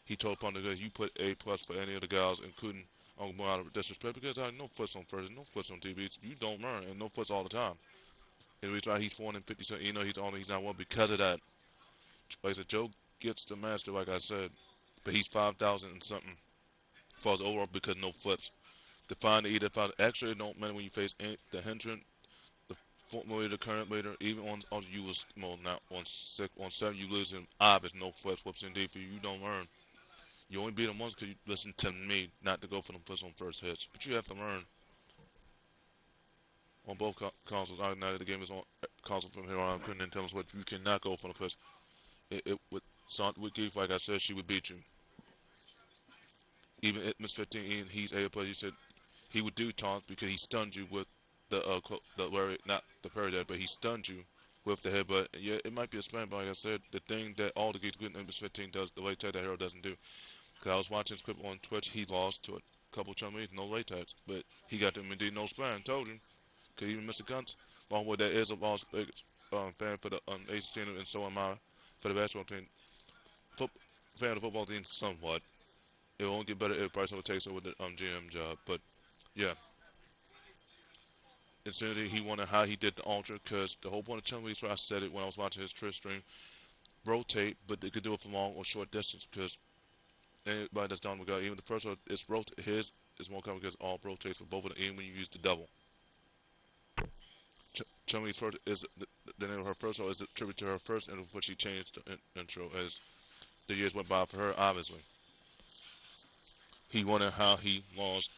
[SPEAKER 1] he told upon the guy, you put A+ for any of the guys, including Uncle Boy out of disrespect, because I had no foots on first, no foots on TVs, you don't learn, and no foots all the time. And the reason why he's 450, he's not one because of that. like I said, Joe gets the master, like I said, but he's 5,000 and something for his overall because no flips. To find the either find actually it don't matter when you face the henchman, the fourth leader, the current leader, even on you was well not on on 7 you losing obvious no flips, whoops indeed for you, you don't learn. You only beat them once because you listen to me not to go for them flips on first hits. But you have to learn on both consoles. I know the game is on console from here on. Couldn't tell us what you cannot go for the flips. With Geef, like I said, she would beat you. Even at Miss 15, and he's able to play. He said he would do taunts because he stunned you with not the parry that, but he stunned you with the headbutt. Yeah, it might be a spam, but like I said, the thing that all the games good in Miss 15 does, the late tag that hero doesn't do. Because I was watching his clip on Twitch, he lost to a couple chummies, no latex, but he got them indeed no spam. Told you, could even miss a guns. Along with that is a lost fan for the Asian team, and so am I for the basketball team. Fan of the football team, somewhat. It won't get better if Bryce takes over the GM job, but yeah. Insanity, he wondered how he did the ultra, because the whole point of chummies, where I said it when I was watching his Twitch stream, rotate, but they could do it from long or short distance, because anybody that's down with God, even the first one, it's rotate. His is more common because all rotates for both of them, even when you use the double. Chumley's first is the name of her first role is a tribute to her first intro, before she changed the intro as the years went by for her. Obviously, he wondered how he lost.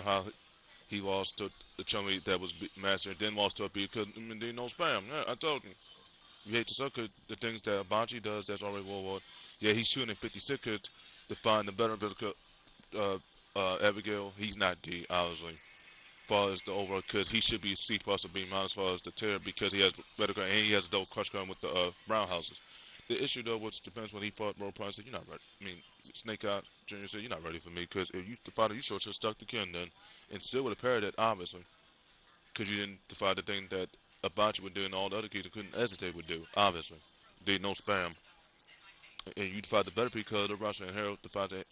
[SPEAKER 1] How he lost to the Chumley that was master, and then lost to a beat because there no spam. Yeah, I told you. You hate to suck it. The things that Abachi does, that's already World War. Yeah, he's shooting at 56 to find the better Abigail. He's not D, obviously. As far as the overall, because he should be C plus or B minus as far as the tier, because he has better gun and he has a double crush gun with the brown houses. The issue though, which depends when he fought Roll Prime, said you're not ready. I mean, Snake Eye Jr. said you're not ready for me because if you defy you should have stuck to Ken then, and still would have parried it obviously, because you didn't defy the thing that Abachi would do and all the other kids that couldn't hesitate would do obviously. They no spam, and you defied the better because the Russian and Harold defied that.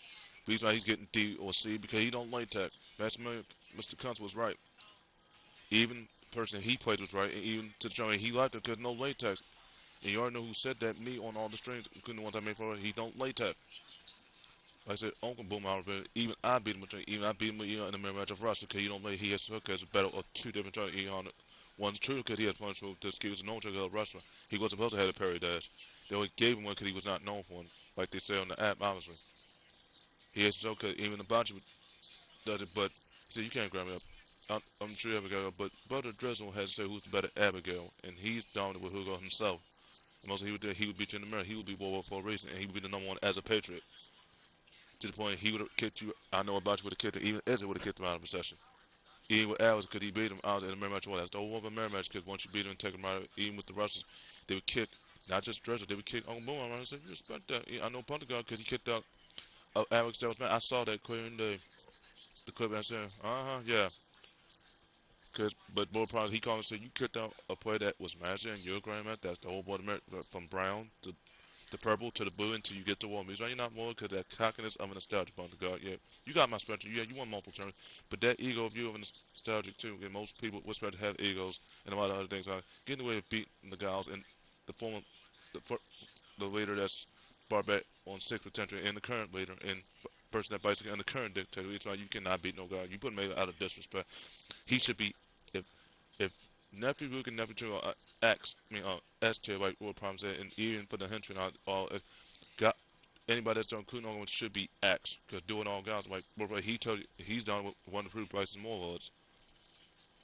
[SPEAKER 1] Reason why he's getting D or C because he don't like tech. That's Mr. Kuntz was right. Even the person he played was right, and even to the journey he liked it because no latex. And you already know who said that. Me on all the streams, including the ones I made for it. He don't latex. Like I said, Uncle Boom out of it. Even I beat him. Even I beat him in the mirror match of Russia because you don't lay. He has because it's battle of two different tries. One's true because he has punch through the skills and no trick of Russia. He wasn't supposed to have a parry dash. They only gave him one because he was not known for one, like they say on the app. Obviously, he has so because even the Bachi does it, but see, you can't grab me up. I'm sure Abigail, but Brother Drizzle has to say who's the better Abigail, and he's dominant with Hugo himself. And most he would beat you in the mirror. He would be World War for a reason, and he would be the number one as a patriot. To the point he would have kicked you. I know about you would have kicked him. Even Ezra would have kicked him out of possession. Even with Alex, because he beat him out in the mirror match. Well, that's the whole of a mirror match. Because once you beat him and take him out, even with the Russians, they would kick. Not just Drizzle, they would kick Uncle Boom around and say, you respect that. I know Punta because he kicked out Alex. That was man. I saw that clear in the clip. I said, yeah. But both problems, he called and said, you kicked out a play that was master in your grandma. That's the whole board from brown to purple to the blue until you get to war. You're not more because that cockiness of a nostalgic point to God. Yeah, you got my spectrum. Yeah, you want multiple turns. But that ego view of a nostalgic too. And most people were supposed to have egos and a lot of other things. Getting away with beating the guys and the former, the leader that's far back on 6 potential and the current leader and person that basically and the current dictator. It's why you cannot beat no guy. You put him out of disrespect. He should be if nephew Luke and nephew two are S tier like what Prime said, and even for the henchmen all got anybody that's done including all should be X because doing all guys like he told you he's done with one of the prices more lords,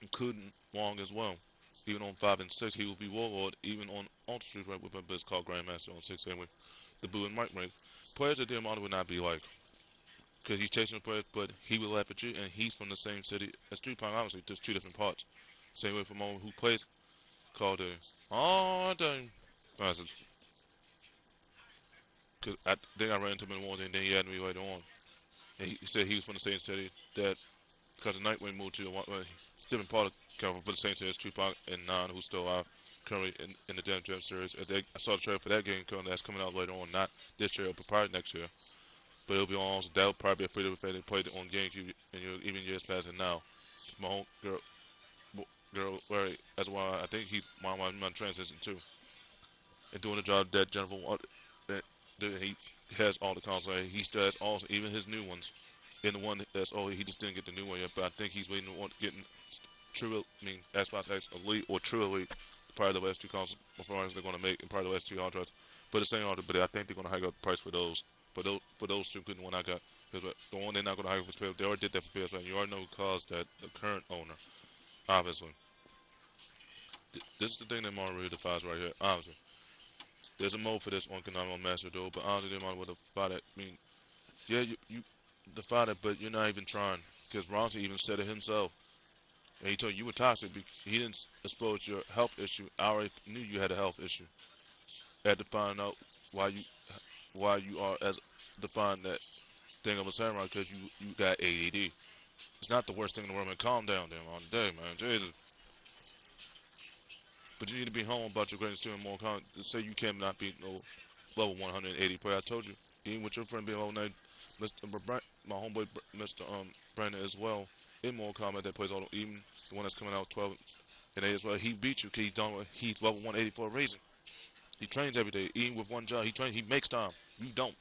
[SPEAKER 1] including Wong as well. Even on 5 and 6, he will be Warlord. Even on Ultra Street, right, with a biz called Grandmaster on 6 and with the blue and white rank. Players at Diamond would not be like. Because he's chasing the players, but he will laugh at you, and he's from the same city as Street Pong. Obviously, there's 2 different parts. Same way for Mo, who plays called oh, dang. Because I think I ran into him in one, and then he had me later on. And he said he was from the same city that, because the Nightwing moved to a different part of California, but the same city as Tupac and Nine, who's still alive currently in the Damn Jam series. I saw the trailer for that game that's coming out later on, not this year, but probably next year. But it'll be on, that'll probably be a free to play. They played it on GameCube, and even years past it now. My home girl, as well, I think he's my transition too. and doing the job that Jennifer wanted. That he has all the consoles. He still has also even his new ones. And the one that's he just didn't get the new one yet. But I think he's waiting on getting true. I mean, Xbox X Elite or True Elite. Probably the last two consoles performance they're going to make, and probably the last two hard drives. But the same hard drive, but I think they're going to hike up the price for those. For those two, including the one I got. Because the one they're not going to hike up for PS, they already did that for PS1. You already know who caused that. The current owner, obviously. This is the thing that Mario really defies right here. Obviously, there's a mode for this on Konami on Master Duel, but honestly, they might would defy that. I mean, yeah, you defy it, but you're not even trying. Because Ronson even said it himself. And he told you were toxic. He didn't expose your health issue. I already knew you had a health issue. I had to find out why you are as defined that thing of a samurai because you got ADD. It's not the worst thing in the world, man. Calm down, damn, on the day, man. Jesus. But you need to be home about your greatest student more calm. To say you cannot be no level 180 player. I told you, even with your friend being level 9, my homeboy Mr. Brandon as well, in Mortal Kombat that plays all even the one that's coming out 12 and 8 as well. He beat you because he's level 180 for a reason. He trains every day, even with one job. He makes time. You don't.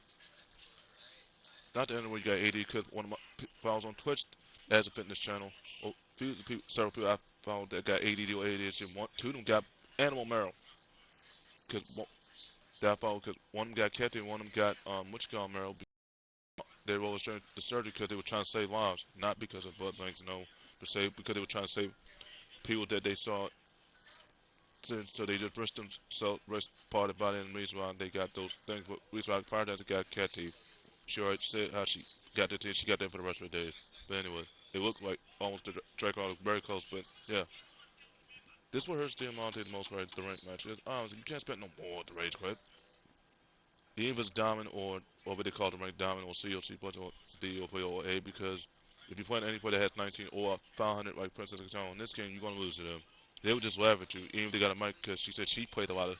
[SPEAKER 1] Not the end where you got AD because one of my files on Twitch as a fitness channel. Well, several people I followed that got ADD or ADHD. Two of them got animal marrow. Because that I followed because one of them got cat and one of them got marrow. They were the surgery because they were trying to save lives, not because of blood banks, no, but because they were trying to save people that they saw. So they just risked part of the body, and the reason why they got those things. But the reason why Fighterz got cat teeth. She already said how she got the teeth. She got them for the rest of the days. But anyway, it looked like almost the Dragon very close. But yeah, this is what hurts Diamante the most, right? The rank match. Honestly, you can't spend no more at the Ragequit. Even if it's Diamond or what they call the rank Diamond or COC, but or D or A, because if you play any player that has 19 or 500 like Princess Katana in this game, you're gonna lose to them. They would just laugh at you, even if they got a mic, because she said she played a lot of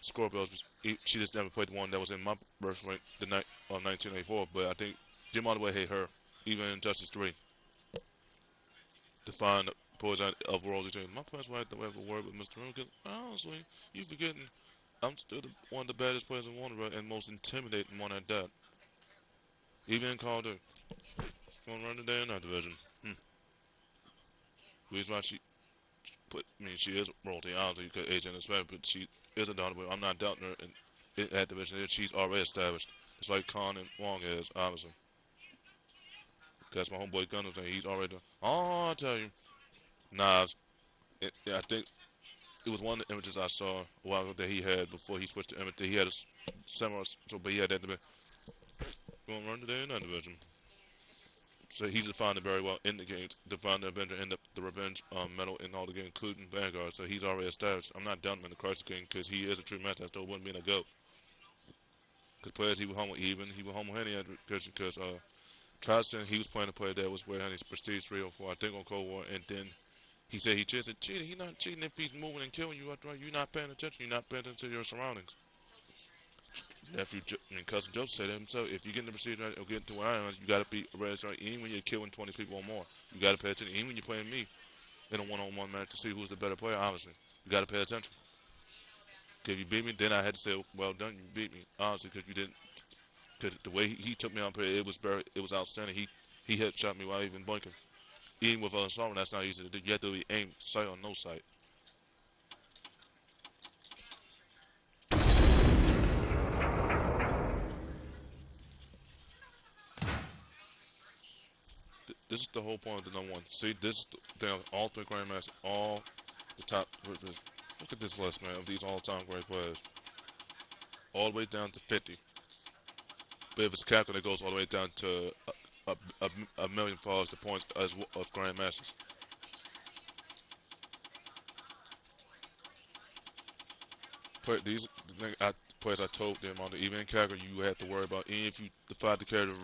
[SPEAKER 1] Scorpios. She just never played the one that was in my birth rank, the night of 1984. But I think Jim all the way hate her, even in Justice 3. To find the poison of world between my plans right the way of a word with Mr. Room, because honestly, you forgetting I'm still one of the baddest players in Wonderlands and most intimidating one at that. Even in Call of Duty. Gonna run today in that division. Reason why she is royalty, honestly, because agent is better, but she is a daughter, but I'm not doubting her in that division. She's already established. It's like Khan and Wong is, obviously. That's my homeboy Gunner thing. He's already done. Oh, I tell you. Knives. I think it was one of the images I saw a while ago that he had before he switched to image. He had a samurai, but he had that division. Gonna run today in that division. So he's defined it very well in the game, defined the Avenger in the Revenge medal in all the game, including VanGuard. So he's already established. I'm not down him in the Crisis King because he is a true match. I still wouldn't be in a GOAT. Because players he was home with even, he was home with Henny because Tristan, he was playing a player that was way Henny's Prestige 3 or 4, I think on Cold War, and then he said he just said, cheating. He's not cheating if he's moving and killing you. You're not paying attention. You're not paying attention to your surroundings. Cousin Joseph said it himself. If you get in the procedure right or get into where I am, you gotta be ready. Even when you're killing 20 people or more, you gotta pay attention. Even when you're playing me in a one-on-one match to see who's the better player, obviously, you gotta pay attention. If you beat me, then I had to say, well done, you beat me, honestly, because you didn't. Because the way he took me on play, it was outstanding. He had shot me while even blinking. Even with assault, that's not easy to do. You have to be aim sight or no sight. This is the whole point of the #1. See, this is the all three grandmasters, all the top. Look at this list, man, of these all-time great players. All the way down to 50. But if it's Capcom, it goes all the way down to a million followers the points of grandmasters. These players I told them on the even character you have to worry about. Even if you defy the character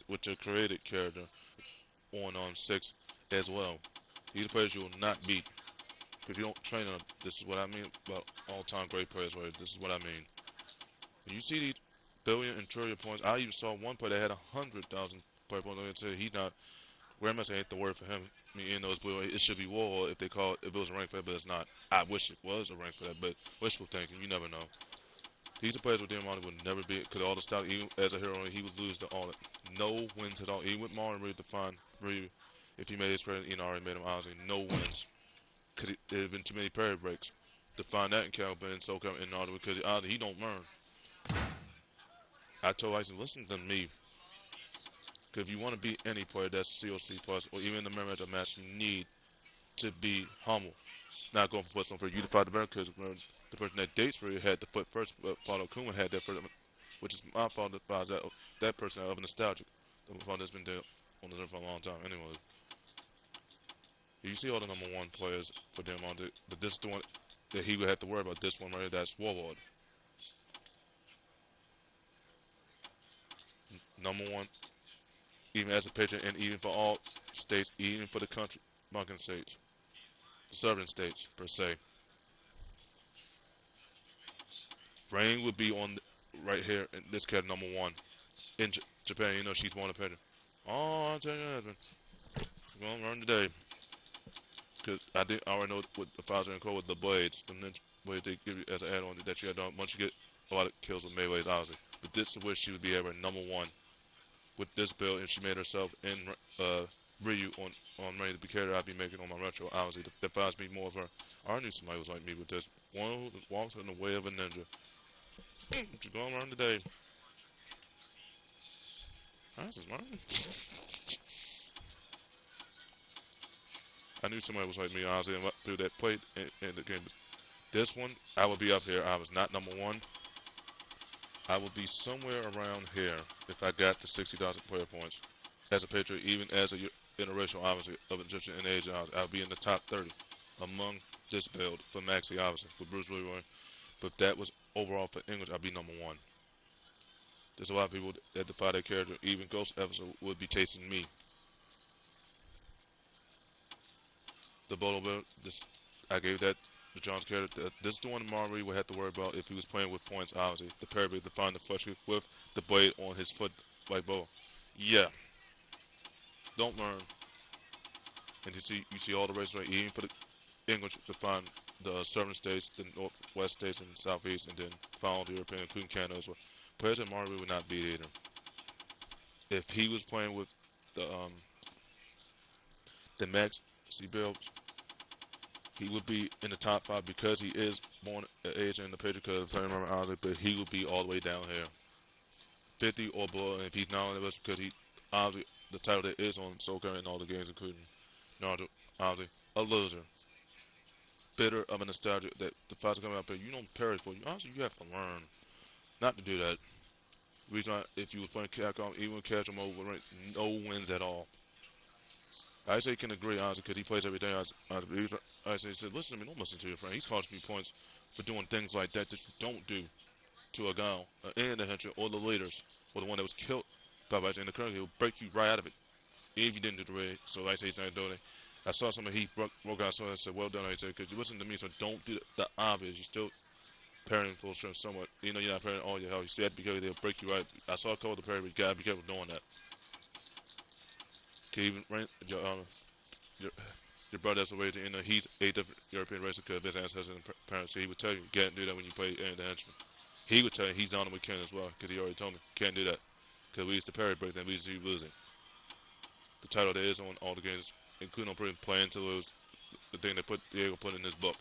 [SPEAKER 1] with your created character on 6 as well. These are players you will not beat. If you don't train them, this is what I mean about all-time great players. Right? This is what I mean. When you see these billion and trillion points, I even saw one player that had 100,000 player points. I said he's not. Grandmaster ain't the word for him. I mean, it should be war if they call it, if it was a rank for that, but it's not. I wish it was a rank for that, but wishful thinking, you never know. He's a player with Diamante would never be, because all the style, even as a hero, he would lose to all it. No wins at all. Even with Mario Ryu to find Ryu, if he made his credit, already made him honestly no wins. Because there had been too many parry breaks. To find that in Cailbur and so in order because either he don't learn. I told Tyson, listen to me. Because if you want to beat any player that's COC plus, or even in the mirror match match, you need to be humble. Not going for foot for you to fight the better because the person that dates for you had the foot first, but Father Kuma had that first, which is my fault that finds that person out of nostalgic. The father that's been there on the server for a long time. Anyway, you see all the number 1 players for them on the, but this is the one that he would have to worry about. This one right here, that's Warlord. Number 1, even as a pitcher, and even for all states, even for the country, bunking states, the southern states per se. Rain would be on right here in this cat number 1 in Japan. You know she's one of pitcher. Oh, I'll tell you that, man. We're gonna learn today. Cause I already know what the files are in code with the blades, the ninja blades they give you as an add-on that you add on once you get a lot of kills with melees, obviously. But this is where she would be ever number 1 with this build. If she made herself in Ryu on ready to be carried, I'd be making on my retro. Obviously, that finds me more of her. I knew somebody was like me with this. One who walks in the way of a ninja. What you gonna learn today? This is learning. I knew somebody was like me, honestly, and through that plate in the game. This one, I would be up here. I was not number 1. I would be somewhere around here if I got the 60,000 player points. As a Patriot, even as a interracial, obviously, of Egyptian and Asian, I would be in the top 30 among this build for Maxi, obviously, for Bruce Leroy. But that was overall for English, I'd be number 1. There's a lot of people that defy their character. Even Ghost episode would be chasing me. The Bolo build, I gave that to John's character. This is the one Mario would have to worry about if he was playing with points, obviously. The parry to find the flush with the blade on his foot like Bo. Yeah. Don't learn. And you see all the races right, even for the English to find the southern states, the northwest states, and southeast, and then follow the European, including Canada as well. Players that Mario would not beat either. If he was playing with the Max C builds, he would be in the top 5 because he is born at age in the picture. Because I remember honestly, but he would be all the way down here, 50 or below. And if he's not on the list, because he obviously the title that is on Soul Calibur in all the games, including Naruto, obviously a loser, bitter of a nostalgia that the fights are coming up here. You don't parry for you. Honestly, you have to learn not to do that. Reason why, if you was playing Capcom, even with casual mode, no wins at all. I say can agree, honestly, because he plays every day. I say, listen to me, don't listen to your friend. He's costing you points for doing things like that that you don't do to a Guile, and the henchman, or the leaders, or the one that was killed by in the current. He'll break you right out of it, if you didn't do the raid. So I say he's not doing it. I saw somebody, he broke out, so I said, well done, I said, because you listen to me, so don't do the obvious. You're still parrying full strength somewhat. You know, you're not parrying all your health. You still have to be careful, they'll break you right. I saw a couple of the parry, but you gotta be careful doing that. Even your brother that's away, you know, he's a different European race because of his ancestors and parents. So he would tell you, can't do that when you play the henchman. He would tell you he's down with Ken as well because he already told me, can't do that. Because we used to parry break, then we used to be losing. The title that is on all the games, including on playing to lose, the thing that Diego put in his book.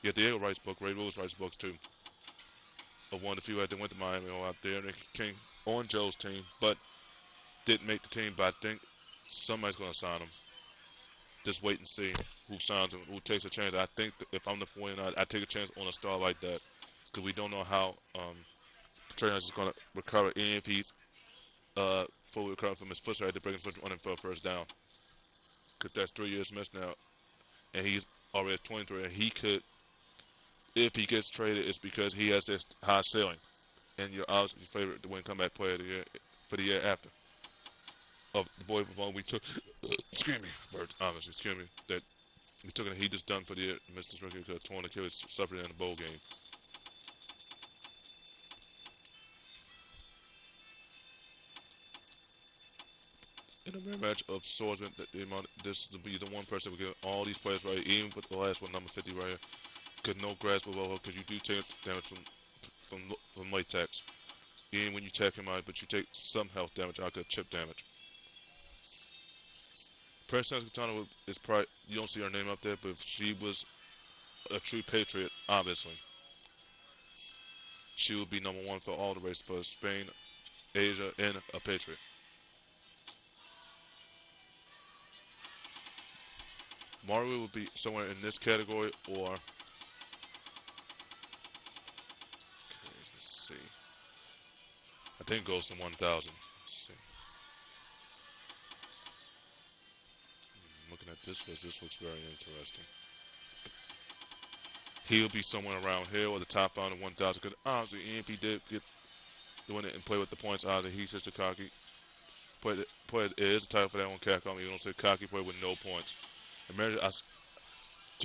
[SPEAKER 1] Yet Diego writes book, Ray Rose writes books too. Of one of the few that went to Miami or out there, and they came on Joe's team, but didn't make the team. But I think somebody's going to sign him. Just wait and see who signs him, who takes a chance. I think if I'm the 49, I take a chance on a star like that because we don't know how Trajan is going to recover, even if he's fully recovered from his foot surgery to break his foot running for a first down. Because that's 3 years missed now, and he's already at 23. And he could, if he gets traded, it's because he has this high ceiling, and you're obviously favorite to win comeback player of the year for the year after. Of the boy before we took, excuse me, honestly, excuse me, that we took it, he just done for the year, missed his rookie because torn Achilles, suffered in a bowl game. In a rematch of swordsmen, this will be the one person we get all these players right, even with the last one, number 50 right here. Because no grasp below her, because you do take damage from from latex. Even when you tech him out, but you take some health damage, I could chip damage. Princess Katana is probably, you don't see her name up there, but if she was a true patriot, obviously, she would be #1 for all the races for Spain, Asia, and a patriot. Mario would be somewhere in this category, or okay, let's see. I think Ghost in 1000. Let's see. Looking at this list, this looks very interesting. He'll be somewhere around here or the top 5 of 1000. Because honestly, EMP did get doing it and play with the points. Either he says to Cocky. Played it is a title for that one Capcom. You don't say Cocky played with no points. To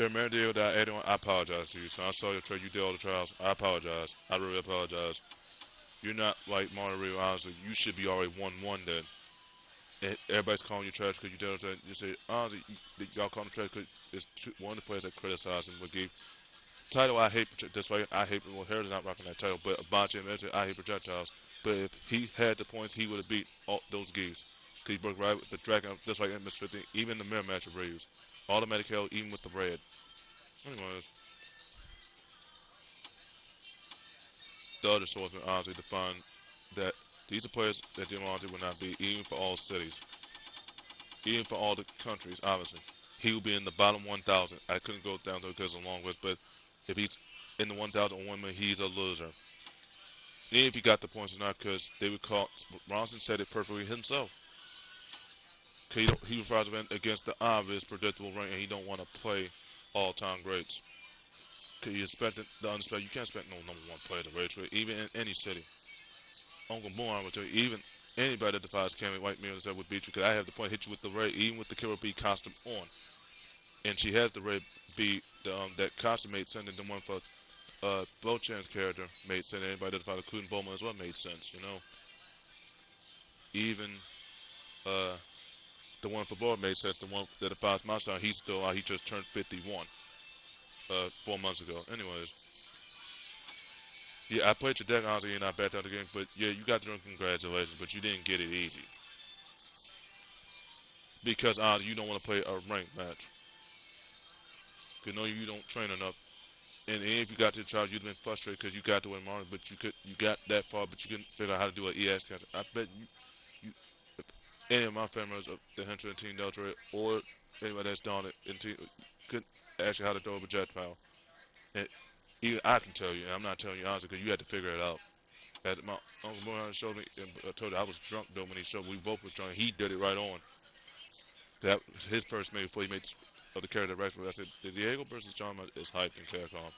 [SPEAKER 1] Meredith that I added on, I apologize to you. So I saw your trial, you did all the trials. I apologize. I really apologize. You're not like Mario, honestly. You should be already 1-1 then. And everybody's calling you trash because you did all that. You say, honestly, y'all call him trash because it's one of the players that criticized him. But gave title, I hate this way. I hate well, Harris not rocking that title. But Abachi and Edtion, I hate projectiles. But if he had the points, he would have beat all those geese. Because he broke right with the Dragon, just like MS-15, even the mirror match of Reeves. Automatic hell, even with the red. Anyways. The other swordsman honestly defined that these are players that Jim honestly would not be, even for all cities. Even for all the countries, obviously. He would be in the bottom 1,000. I couldn't go down to it because of the long list, but if he's in the 1,001 minute, he's a loser. Even if he got the points or not, because they would call, Ronson said it perfectly himself. He was rather win against the obvious, predictable rank, and he don't want to play all-time greats. Because you expect the unexpected. You can't expect no #1 player to rage with, even in any city. Uncle Bourne would tell you, even anybody that defies Cammy White Mirrors that would beat you, because I have the point, hit you with the red, even with the Killer Bee costume on. And she has the red bee, that costume made sense, and the one for Blowchan's character made sense. Anybody that defied including Bowman as well made sense, you know. Even the one for Board made sense. The one that defies my son, he's still out. He just turned 51 4 months ago. Anyways, yeah, I played your deck. Honestly, you're not bad at the game, but yeah, you got the congratulations, but you didn't get it easy because you don't want to play a ranked match. You know you don't train enough, and if you got to the trial, you'd been frustrated because you got to win Mario, but you got that far, but you couldn't figure out how to do an EX counter. I bet you any of my family members of the Hunter and Team Delta or anybody that's down it in team couldn't ask you how to throw a projectile. And even I can tell you, and I'm not telling you honestly because you had to figure it out. As my Uncle Mohan showed me, and I told you I was drunk though when he showed me. We both was drunk. He did it right on. That was his first made before he made the character director. I said, the Diego versus John is hype in Capcom.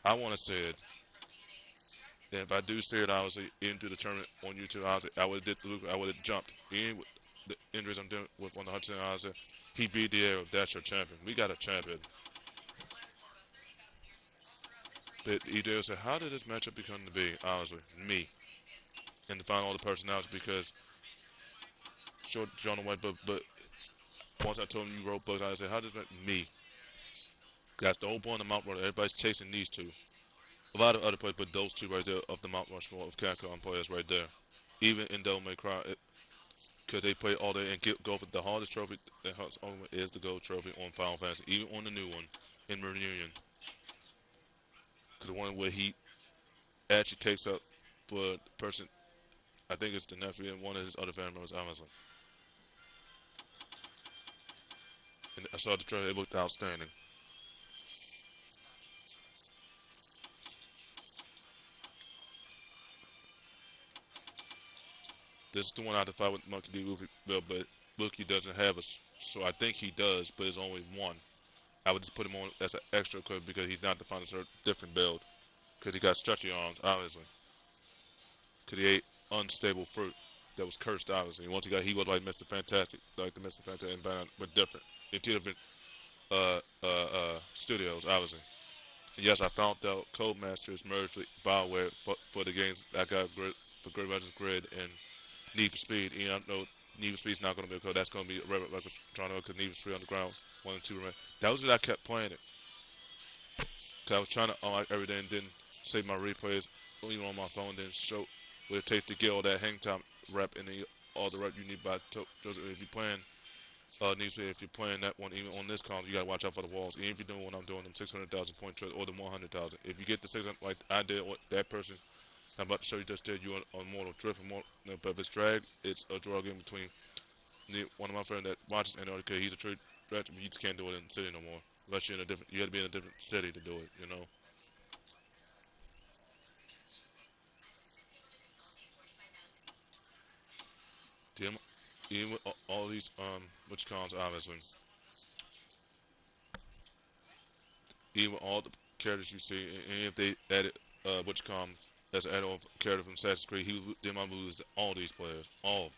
[SPEAKER 1] I want to say it. And if I do say it, obviously, into the tournament on YouTube, I would have did the loop. I would have jumped. Even with the injuries I'm doing with on the Hudson, he beat Diego. That's your champion. We got a champion. But Diego said, how did this matchup become to be? Honestly, me. And to find all the personalities because short John away, but once I told him you wrote books, I said, how does that me? That's the whole point of Mount Rushmore. Everybody's chasing these two. A lot of other players, but those two right there of the Mount Rushmore of Capcom players right there. Even in Devil May Cry, because they play all day and go for the hardest trophy that Hunt's Ultimate is the gold trophy on Final Fantasy, even on the new one in Reunion. Because the one where he actually takes up for the person, I think it's the nephew and one of his other family members, Amazon. And I saw the trailer, it looked outstanding. This is the one I had to fight with Monkey D. Luffy, but Luffy doesn't have us, so I think he does, but it's only one. I would just put him on as an extra equip because he's not defined as a different build. Because he got stretchy arms, obviously. Because he ate unstable fruit that was cursed, obviously. Once he was like Mr. Fantastic, like the Mr. Fantastic and Batman, but different. In two different studios, obviously. And yes, I found out Codemasters merged with BioWare for the games I got for Great Legends Grid and Need for Speed. You know, I know Need for Speed's not going to be a code. That's going to be Red Records trying to because Need for Speed Underground 1 and 2 remain. That was what I kept playing it. Because I was trying to unlock everything and then save my replays even on my phone, then show what it takes to get all that hang time rep and all the rep you need by if you're playing if you're playing that one, even on this console, you gotta watch out for the walls. Even if you're doing what I'm doing, them 600,000 point trades or the 100,000. If you get the 600, like I did, what that person I'm about to show you just did, you on Mortal Drift, but if it's drag, it's a drug in between. One of my friends that watches Antarctica, he's a trade drag, you just can't do it in the city no more. Unless you're in a different, you have to be in a different city to do it, you know. Even with all these which cons obviously, even with all the characters you see, and if they added which comes as an add-on character from Assassin's Creed, they might lose all these players, all of them.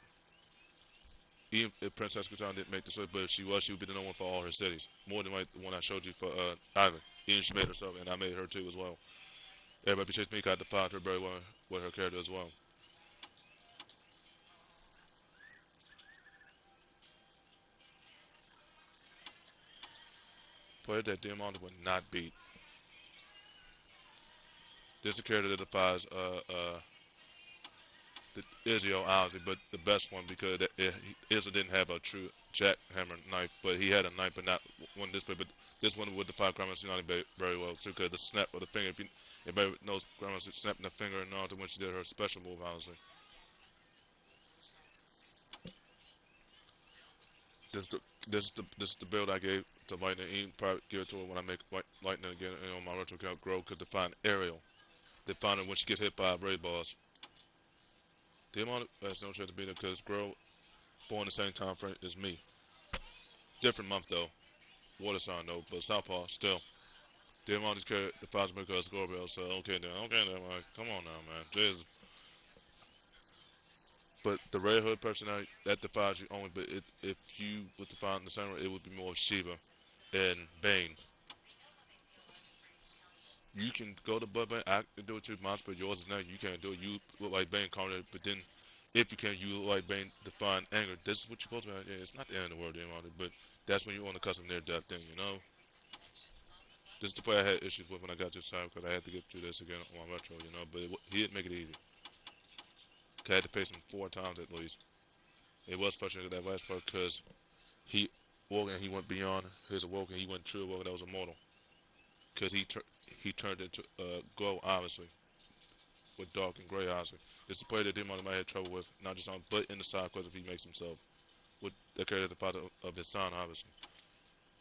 [SPEAKER 1] Even if Princess Katana didn't make the switch, but if she was, she would be the number one for all her cities. More than like the one I showed you for Island. Even she made herself, and I made her too as well. Everybody chased me, I defined her very well with her character as well. Player that Diamond would not beat. This is a character that defies the Yugioh, honestly, but the best one because Yugioh didn't have a true jackhammer knife, but he had a knife, but not one this way. But this one would defy Grandmaster Tsunade very well too, because the snap of the finger. If everybody knows Grandmaster snapping the finger and all, when she did her special move, honestly. This is the build I gave to Lightning. Even probably give it to her when I make Lightning again on my retro account. Grow could define Ariel. Define her when she gets hit by a raid boss. The amount has no chance to beat her because Grow born the same time frame as me. Different month though. Water sign though, but Southpaw still. The amount is carried defies me because Scorpio. So okay then, like, come on now, man. Jesus. But the Red Hood personality that defies you only. But if you was defined the same way, it would be more Shiva and Bane. You can go to Bloodbane, I can do it too, much, but yours is now you can't do it. You look like Bane Carnage, but then if you can, you look like Bane define anger. This is what you're supposed to have. Yeah, it's not the end of the world, but that's when you're on the cusp of near death thing, you know? This is the play I had issues with when I got this time because I had to get through this again on my retro, you know? But he didn't make it easy. I had to face him 4 times at least. It was frustrating that last part because he woke and he went beyond his awoken. He went true awoken that was immortal. Because he turned into glow, obviously. With dark and gray, obviously. It's the player that Demon might have trouble with, not just on, but in the side quest if he makes himself. With the character the father of his son, obviously.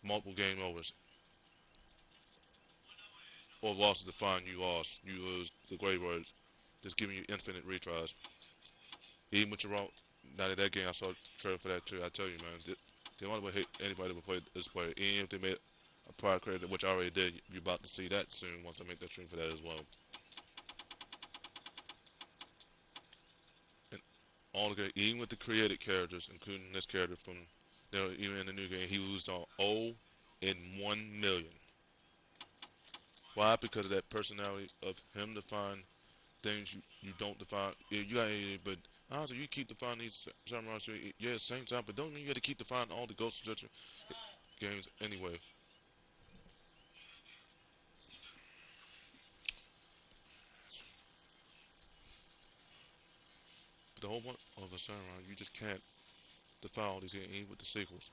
[SPEAKER 1] Multiple game overs. Or loss to define, you lost. You lose the gray words. Just giving you infinite retries. Even with your wrong, now that game, I saw the trailer for that too. I tell you, man, Demon would hate anybody that would play this player. Even if they made a prior creator, which I already did, you're about to see that soon once I make that stream for that as well. All the even with the created characters, including this character from, even in the new game, he losed on 0 in 1 million. Why? Because of that personality of him define things you don't define. Yeah, you got, but honestly, you keep defining these samurais. Yeah, same time, but don't mean you got to keep defining all the Ghost of Tsushima games anyway. But the whole point of a samurai, you just can't define all these games, even with the sequels.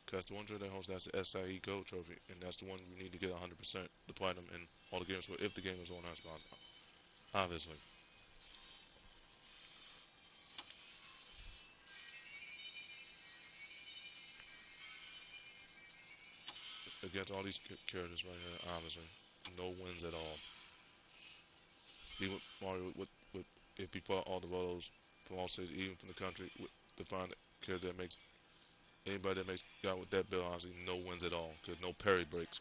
[SPEAKER 1] Because the one that holds that's the SIE Gold Trophy, and that's the one you need to get 100% the platinum in all the games. If the game is on that spot, obviously. Against all these characters right here, obviously, no wins at all. Even with Mario, if he fought all the roles from all cities, even from the country, to find a character that makes anybody that makes got with that build, honestly, no wins at all, because no parry breaks.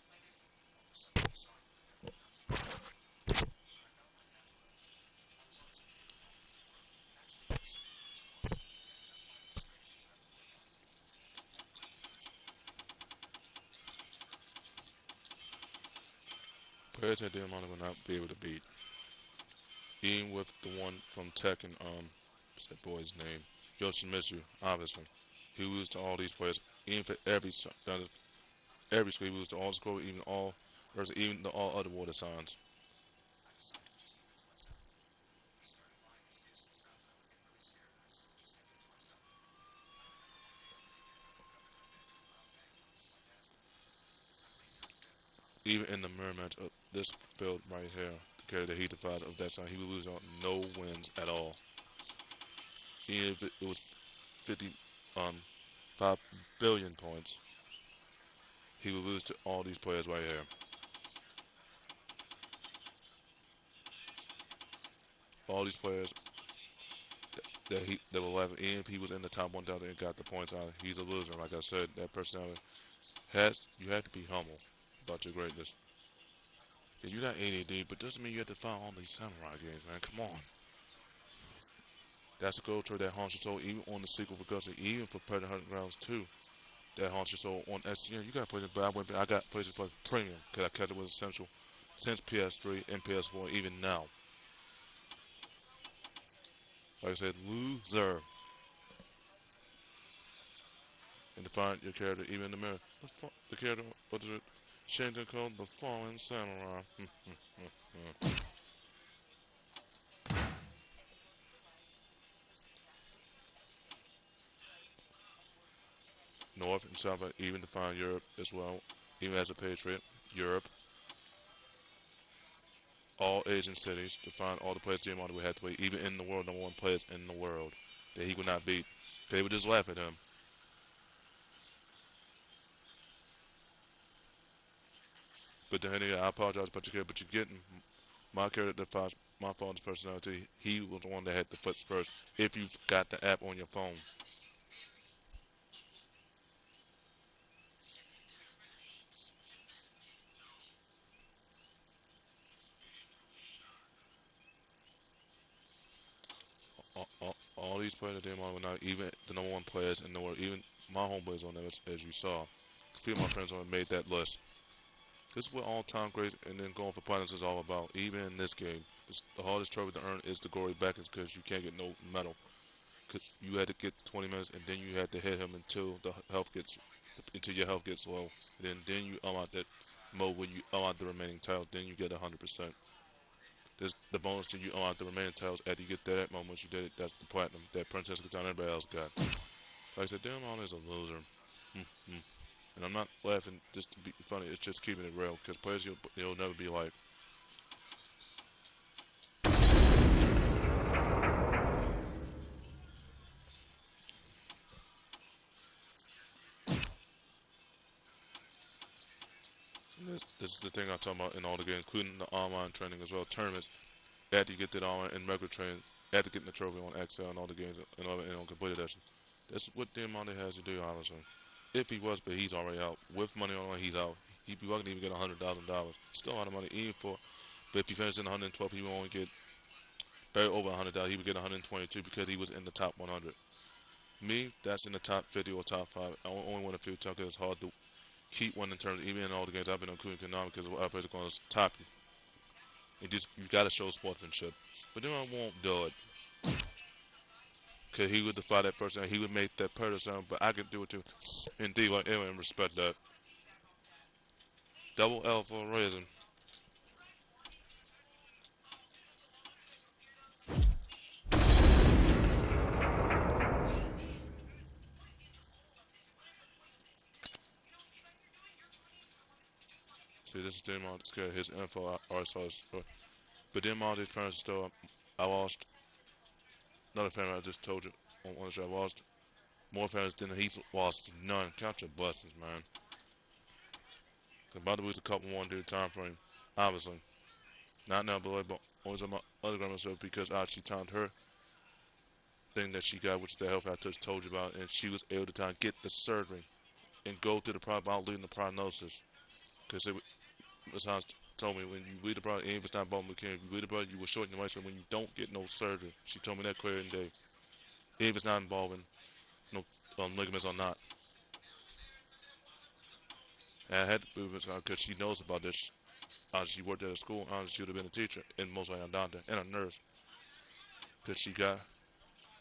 [SPEAKER 1] Players that Diamond will not be able to beat. Even with the one from Tekken, what's that boy's name? Yoshimitsu, obviously. He loses to all these players, even for every screen, he loses to all score, even all, or even the all other water signs. even in the mirror match of this build right here, the character that he defied of that time, he would lose on no wins at all. Even if it was 50, 5 billion points, he would lose to all these players right here. All these players that were left, even if he was in the top 1,000 and got the points out, he's a loser. Like I said, that personality you have to be humble about your greatness. Yeah, you got ADD, but doesn't mean you have to find all these samurai games, man. Come on. That's a gold trait that haunts your soul, even on the sequel for Ghost, even for Predator Hunting Grounds 2. That haunts your soul on SCN. You gotta play this, but I got PlayStation Plus Premium because I kept it was essential since PS3 and PS4, even now. Like I said, loser. And define your character even in the mirror. The character, what is it? Change called the Fallen Samurai. North and South, even define Europe as well, even as a patriot. Europe. All Asian cities, define all the players Diamond would have to play, even in the world, #1 players in the world that he would not beat. They would just laugh at him. But then again, I apologize about your character, but you're getting my character that defies my father's personality. He was the one that had the foots first. If you got the app on your phone. All these players that were not even the #1 players in the world. Even my homeboys on there, as you saw. A few of my friends on there made that list. This is what all-time greats and then going for platinums is all about. Even in this game, the hardest trophy to earn is the Gory Backers because you can't get no medal. Cause you had to get 20 minutes and then you had to hit him until your health gets low. And then you unlock that mode where you unlock the remaining tiles. Then you get 100%. There's the bonus to you unlock the remaining tiles after you get that moment. Once you did it, that's the platinum that Princess Katana everybody else got. Like I said, damn, all is a loser. And I'm not laughing just to be funny, it's just keeping it real, because players you'll never be like. This is the thing I'm talking about in all the games, including the online training as well, tournaments, after you get that online and regular training, after getting the trophy on XL and all the games and on completed edition. That's what Diamante has to do, honestly. If he was, but he's already out. With money online, he's out. He'd be lucky to even get $100,000. Still a lot of money, even for. But if he finished in 112, he would only get barely over 100,000. He would get 122 because he was in the top 100. Me, that's in the top 50 or top 5. I only won a few times because it's hard to keep one in terms, even in all the games I've been on, including Konami, because our players are going to top you. You got to show sportsmanship. But then I won't do it. Because he would defy that person, he would make that person sound, but I could do it too. Indeed, like anyone respect that. Double L for a reason. See, this is Diamonte's character, his info, I saw his story. But Diamonte's parents still, I lost, another family I just told you, on one show, I lost more parents than he's lost none. Count your blessings, man. About to lose a couple more due time frame, obviously. Not now, but always on my other grandma's show because she timed her thing that she got, which is the health I just told you about, and she was able to get the surgery and go through the problem without leaving the prognosis. Because Ms. Hans told me when you read the product, even if it's not bone leukemia, if you read the product, you will shorten your lifespan when you don't get no surgery. She told me that clear and day. Even if it's not involving no ligaments or not. And I had to move it because she knows about this. She worked at a school. She would have been a teacher and most likely a doctor and a nurse. Because she got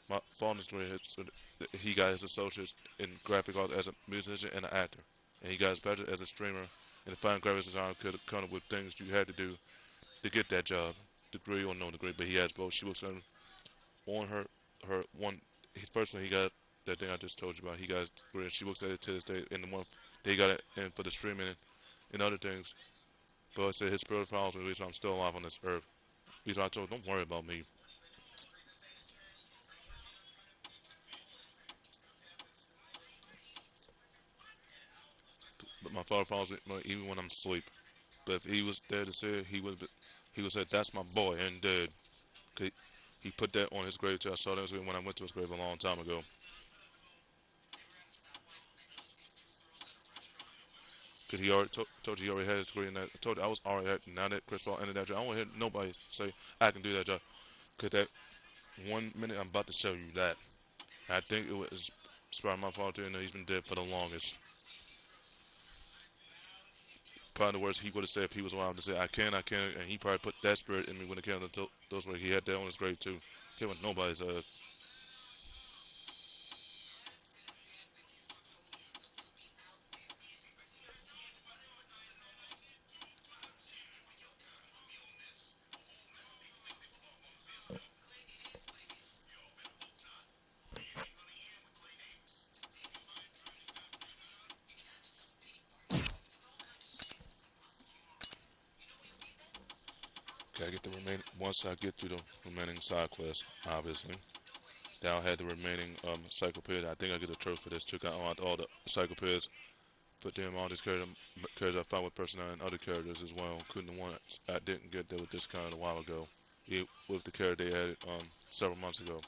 [SPEAKER 1] my father's story. So he got his associates in graphic art as a musician and an actor. And he got his bachelor as a streamer. And the fine graphics design could have come up with things you had to do to get that job, degree or no degree, but he has both. She works on her one. First one he got that thing I just told you about. He got his degree, and she works at it to this day. And the one they got it in for the streaming and other things. But I said his spirit follows me. The reason I'm still alive on this earth. The reason I told him, don't worry about me. But my father follows me even when I'm asleep. But if he was there to say it, he would have said, that's my boy, and dead. He put that on his grave too. I saw that when I went to his grave a long time ago. Because he already told you he already had his degree in that. I told you I was already at, now that Chris Paul ended that job. I don't want to hear nobody say I can do that job. Because that 1 minute I'm about to show you that. I think it was inspired my father too, and he's been dead for the longest. Probably the words he would have said if he was around to say I can, and he probably put that spirit in me when it came to those words. He had that on his grave too. Can't with nobody's Okay, I get the remaining. Once I get through the remaining side quests, obviously, then I'll have the remaining cyclopedic. I think I get a trophy for this. Took out all the cyclopedics, put them all these characters I found with personality and other characters as well, including the one I didn't get that was discounted a while ago. With the character they added several months ago.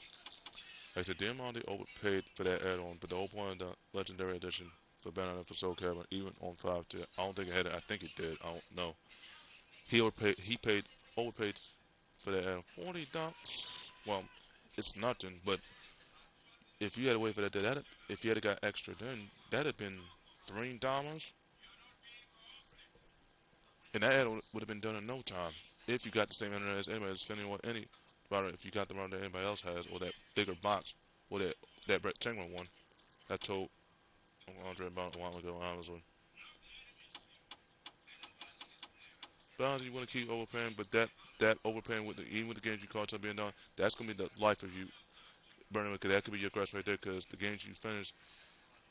[SPEAKER 1] Like I said, DMR they overpaid for that add-on, but the whole point of the Legendary Edition for Banner for Soul Calibur, even on 5 tier, I don't think it had it. I think it did. I don't know. He overpaid. Overpaid for that add-on. $40. Well, it's nothing. But if you had to wait for that, if you had got extra, then that'd have been $3, and that add-on would have been done in no time. If you got the same internet as anybody that's spending what any, rather if you got the one that anybody else has, or that bigger box, or that rectangular one. I told Andre about a while ago, honestly. But honestly, you want to keep overpaying, but that overpaying with even with the games you call to being done, that's gonna be the life of you burning because that could be your crutch right there. Because the games you finish,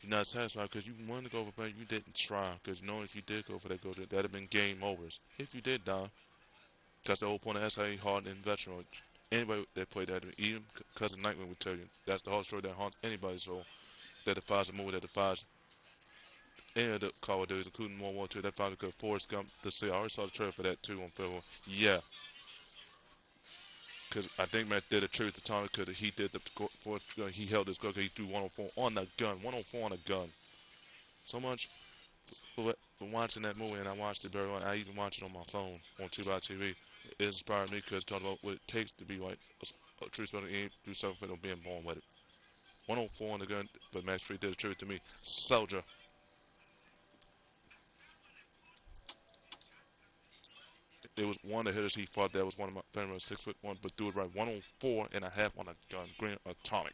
[SPEAKER 1] you're not satisfied because you wanted to go overpay, you didn't try. Because knowing if you did go for that goal, that'd have been game overs. If you did die, that's the whole point of SIE hard and veteran. Anybody that played that, even Cousin Nightmare would tell you, that's the hard story that haunts anybody's soul. That defies a movie, that defies any of the Call of Duties, including World War II. That finally could Forrest Gump to see. I already saw the trailer for that too on film. Yeah, because I think Matt did a tribute to Tommy because he did the he held his gun because he threw 104 on the gun, 104 on the gun. So much for watching that movie, and I watched it very well. I even watched it on my phone on 2x TV. It inspired me because talking about what it takes to be like a true special agent through something of being born with it. 104 on the gun, but Max 3 did a tribute to me. Soldier. It was one of the hitters he fought that was one of my famous 6'1", but threw it right 104.5 on a gun, green atomic.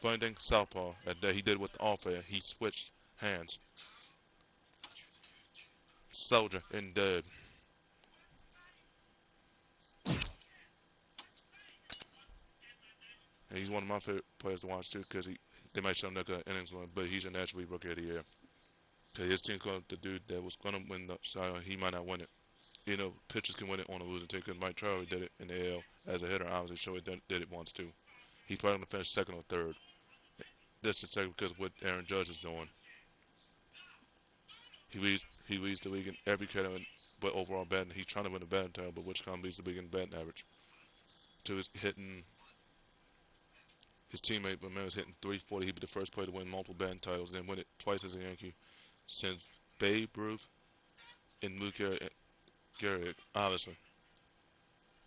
[SPEAKER 1] Funny thing, Southpaw, that he did with the off air, he switched hands. Soldier and dead. And he's one of my favorite players to watch too, because they might show him that innings one, but he's a naturally rookie of the year. Because his team's going to the dude that was going to win the Cy, he might not win it. You know, pitchers can win it on a losing team, because Mike Trout did it in the AL as a hitter. Obviously, showed he did it once too. He's probably going to finish second or third. This is second because of what Aaron Judge is doing. He leads the league in every category, but overall batting, he's trying to win the batting title, but which kind leads the league in batting average. To his hitting, his teammate, but man, was hitting 340. He'd be the first player to win multiple batting titles and win it twice as a Yankee since Babe Ruth and Lou Gehrig, obviously.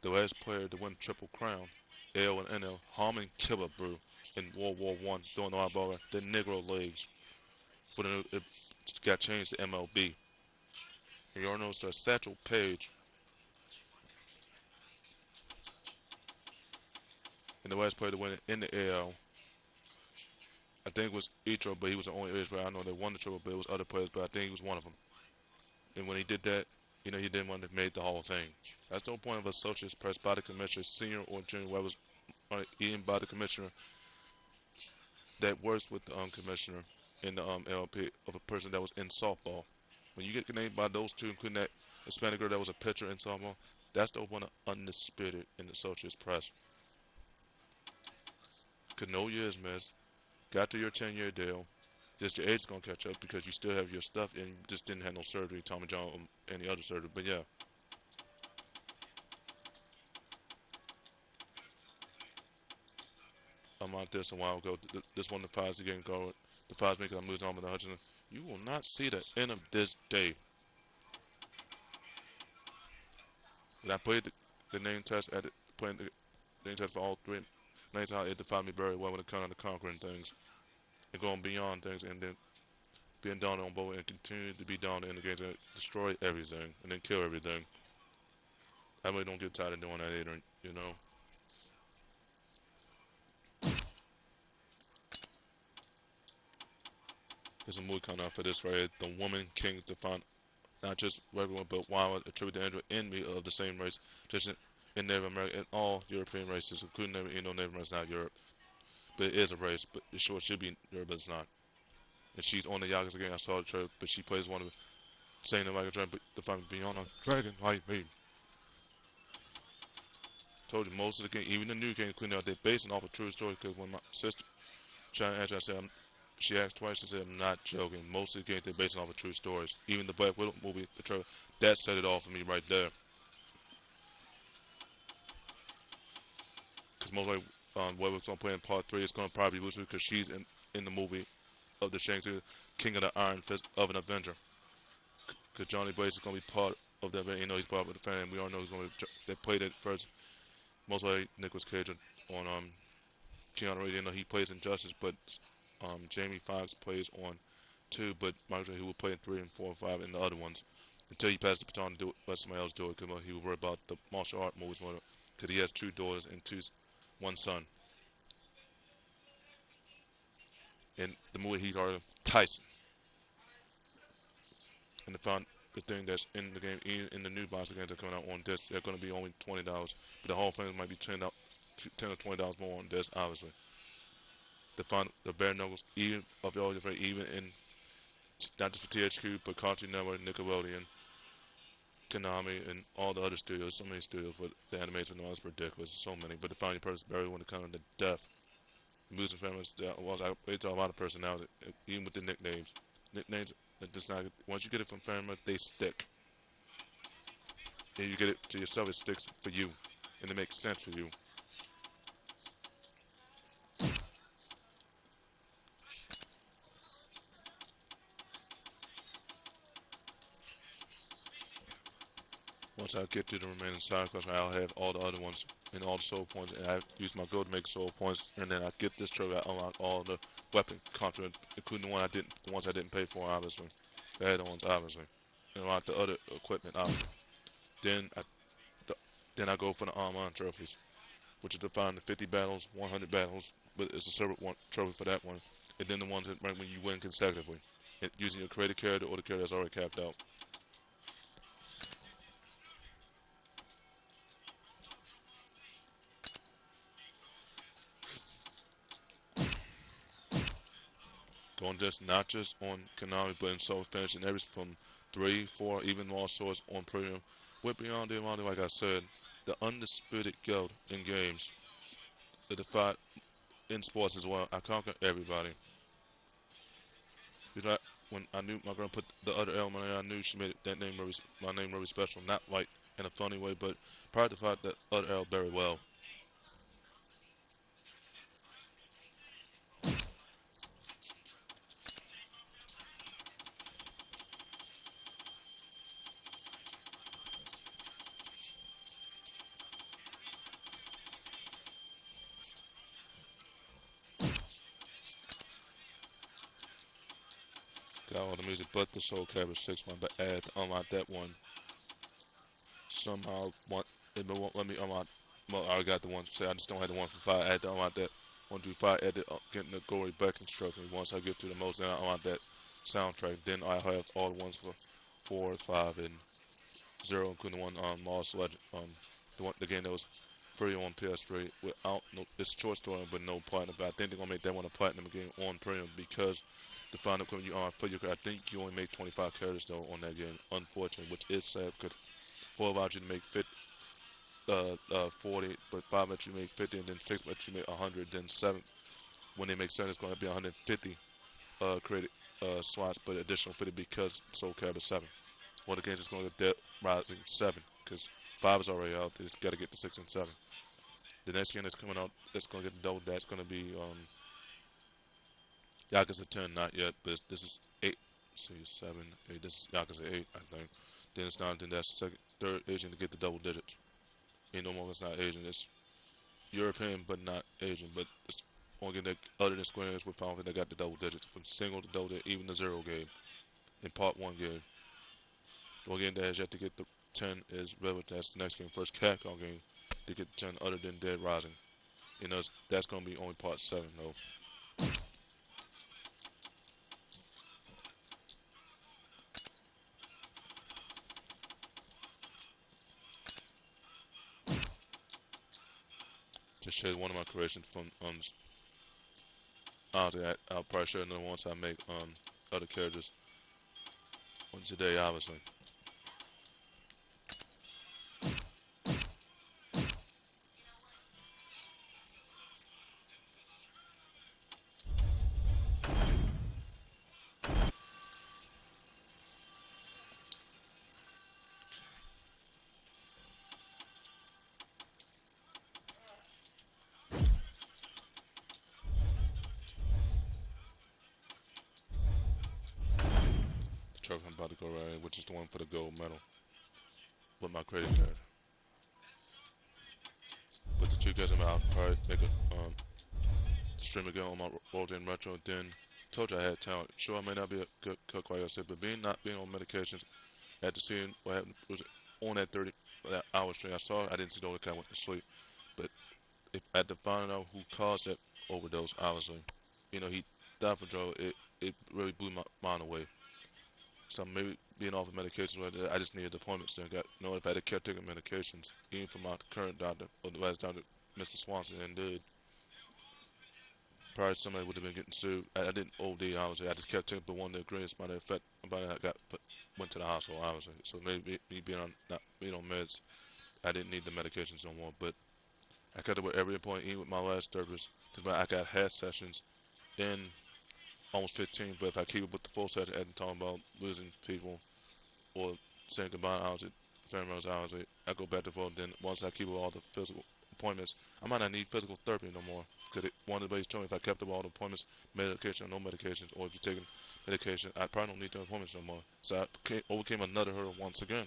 [SPEAKER 1] The last player to win Triple Crown, AL and NL, Harmon Cailbur in World War I, doing the eyeball, the Negro Leagues. But it got changed to MLB. And you all notice that Satchel Paige and the last player to win it in the AL, I think it was Itro, but he was the only Israel. I know they won the triple, but it was other players, but I think he was one of them. And when he did that, you know, he didn't want to make the Hall of Fame. That's the whole point of associates pressed by the commissioner, senior or junior, whoever was even by the commissioner that works with the commissioner in the LP of a person that was in softball. When you get named by those two, including that Hispanic girl that was a pitcher in softball, that's the one undisputed in the Associated Press. Cause no years missed. Got to your 10-year deal. Just your age is gonna catch up because you still have your stuff and you just didn't have no surgery, Tommy John, or any other surgery. But yeah. I'm out this a while ago. This one of the fights again go. The fights making I'm losing on with the Hutchinson. You will not see the end of this day. When I played the name test at playing the name test for all three names, how it defined me very well when it comes to conquering things and going beyond things, and then being down on both and continue to be down in the games and destroy everything and then kill everything. I really don't get tired of doing that either, you know. There's a movie coming out for this, right? The Woman King define not just everyone, but why attribute the enemy of the same race, just in Native American and all European races, including Native Americans, not Europe. But it is a race, but it sure should be Europe, but it's not. And she's on the Yakuza game. I saw the trailer, but she plays one of the saying that like a dragon, but define beyond a dragon like me. Told you most of the game, even the new game, cleaning out, they're basing off a true story. Because when my sister trying to answer, I said, she asked twice. She said, "I'm not joking. Most of the games they're basing off of true stories. Even the Black Widow movie, the trailer, that set it off for me right there. Because most likely, whoever's gonna play in part 3 is gonna probably be Lucy because she's in the movie of the Shang-Chi, King of the Iron Fist of an Avenger. Because Johnny Blaze is gonna be part of that. You know, he's part of the fan. We all know he's gonna. They played it first. Most likely Nicolas Cage on Keanu Reeves. You know, he plays Injustice, but Jamie Foxx plays on 2, but Michael he will play in 3 and 4 and 5 and the other ones until he passes the baton to do it, let somebody else do it. Because he will worry about the martial art movies because he has 2 daughters and one son. And the movie he's already Tyson. And the thing that's in the game, in the new box games that are coming out on disc, they're going to be only $20. But the whole thing might be $10 or $20 more on disc, obviously. The bare knuckles, even of all the even in not just for THQ, but Cartoon Network, Nickelodeon, Konami, and all the other studios. So many studios, but the animation and all is ridiculous. So many. But the final person buried when it comes to death. Losing families, they talk about a personality, even with the nicknames. Nicknames, once you get it from family, they stick. And you get it to yourself, it sticks for you. And it makes sense for you. Once I get to the remaining side quests, I'll have all the other ones and all the soul points, and I use my gold to make soul points, and then I get this trophy, I unlock all the weapon content, including the ones I didn't pay for, obviously. The other ones, obviously. And unlock the other equipment, obviously. Then I go for the online trophies, which is defined the 50 battles, 100 battles, but it's a separate one trophy for that one. And then the ones that rank when you win consecutively, using your created character or the character that's already capped out. Going not just on Konami, but in Soul Finish and everything from 3, 4, even Lost Swords on Premium. With Beyond the Amount, like I said, the undisputed guild in games. The defied in sports as well. I conquer everybody. Because when I knew my girl put the other L, I knew she made that name my name really special. Not like in a funny way, but probably defied that other L very well. Got all the music but the Soul Calibur 6 one, but I had to unlock that one. Somehow, it won't let me unlock. Well, I got the one. Say I just don't have the one for 5. I had to unlock that 1 through 5. At getting the Gory Beckons trophy. Once I get to the most, then I unlock that soundtrack. Then I have all the ones for 4, 5, and 0, including the one Lost Legend. The game that was free on PS3 without it's a short story but no platinum. But I think they're gonna make that one a platinum game on premium because to find out when you put your. I think you only make 25 characters though on that game. Unfortunately, which is sad because 4 allows you to make 40, but 5 lets you make 50, and then 6 lets you make 100. Then 7, when they make 7, it's going to be 150 created slots, but additional 50 because Soul Calibur 7. One of the games is going to get Rising 7 because 5 is already out. They just got to get the 6 and 7. The next game that's coming out that's going to get double that's going to be Yakuza 10, not yet, but this is 8. See, 7, 8. This is Yakuza 8, I think. Then it's not. Then that's third Asian to get the double digits. No more. It's not Asian. It's European, but not Asian. But it's only game that other than Square Enix with Final Fantasy that got the double digits from single to double digit, even the 0 game in Part 1 game. The only game that has yet to get the 10 is Rebel. That's the next game. First Capcom game to get the 10, other than Dead Rising. That's going to be only Part 7 though. Just showed one of my creations from honestly, I'll probably share another once I make other characters on today, obviously. Trophy I'm about to go right, which is the one for the gold medal with my credit card. But the 2 guys I'm out, probably make a stream again on my World in Retro. Then told you I had talent. Sure, I may not be a good cook like I said, but not being on medications, after seeing what happened was on that 30-hour stream. I saw it, I didn't see the other guy went to sleep. But if I had to find out who caused that overdose, obviously, he died from drug. It really blew my mind away. So maybe being off of medications, I just needed appointments. So if I had kept taking medications, even from my current doctor or the last doctor, Mr. Swanson, and did, probably somebody would have been getting sued. I didn't OD, obviously. I just kept taking the one that greatest by the effect. About it, went to the hospital, obviously. So maybe me being on meds, I didn't need the medications no more. But I kept it with every appointment, even with my last therapist. I got half sessions in almost 15, but if I keep it with the full session, and talking about losing people or saying goodbye, obviously, family members, obviously, I go back to vote. Then once I keep with all the physical appointments, I might not need physical therapy no more. Because one of the ways told me if I kept up all the appointments, medication or no medications, or if you're taking medication, I probably don't need the appointments no more. So I overcame another hurdle once again.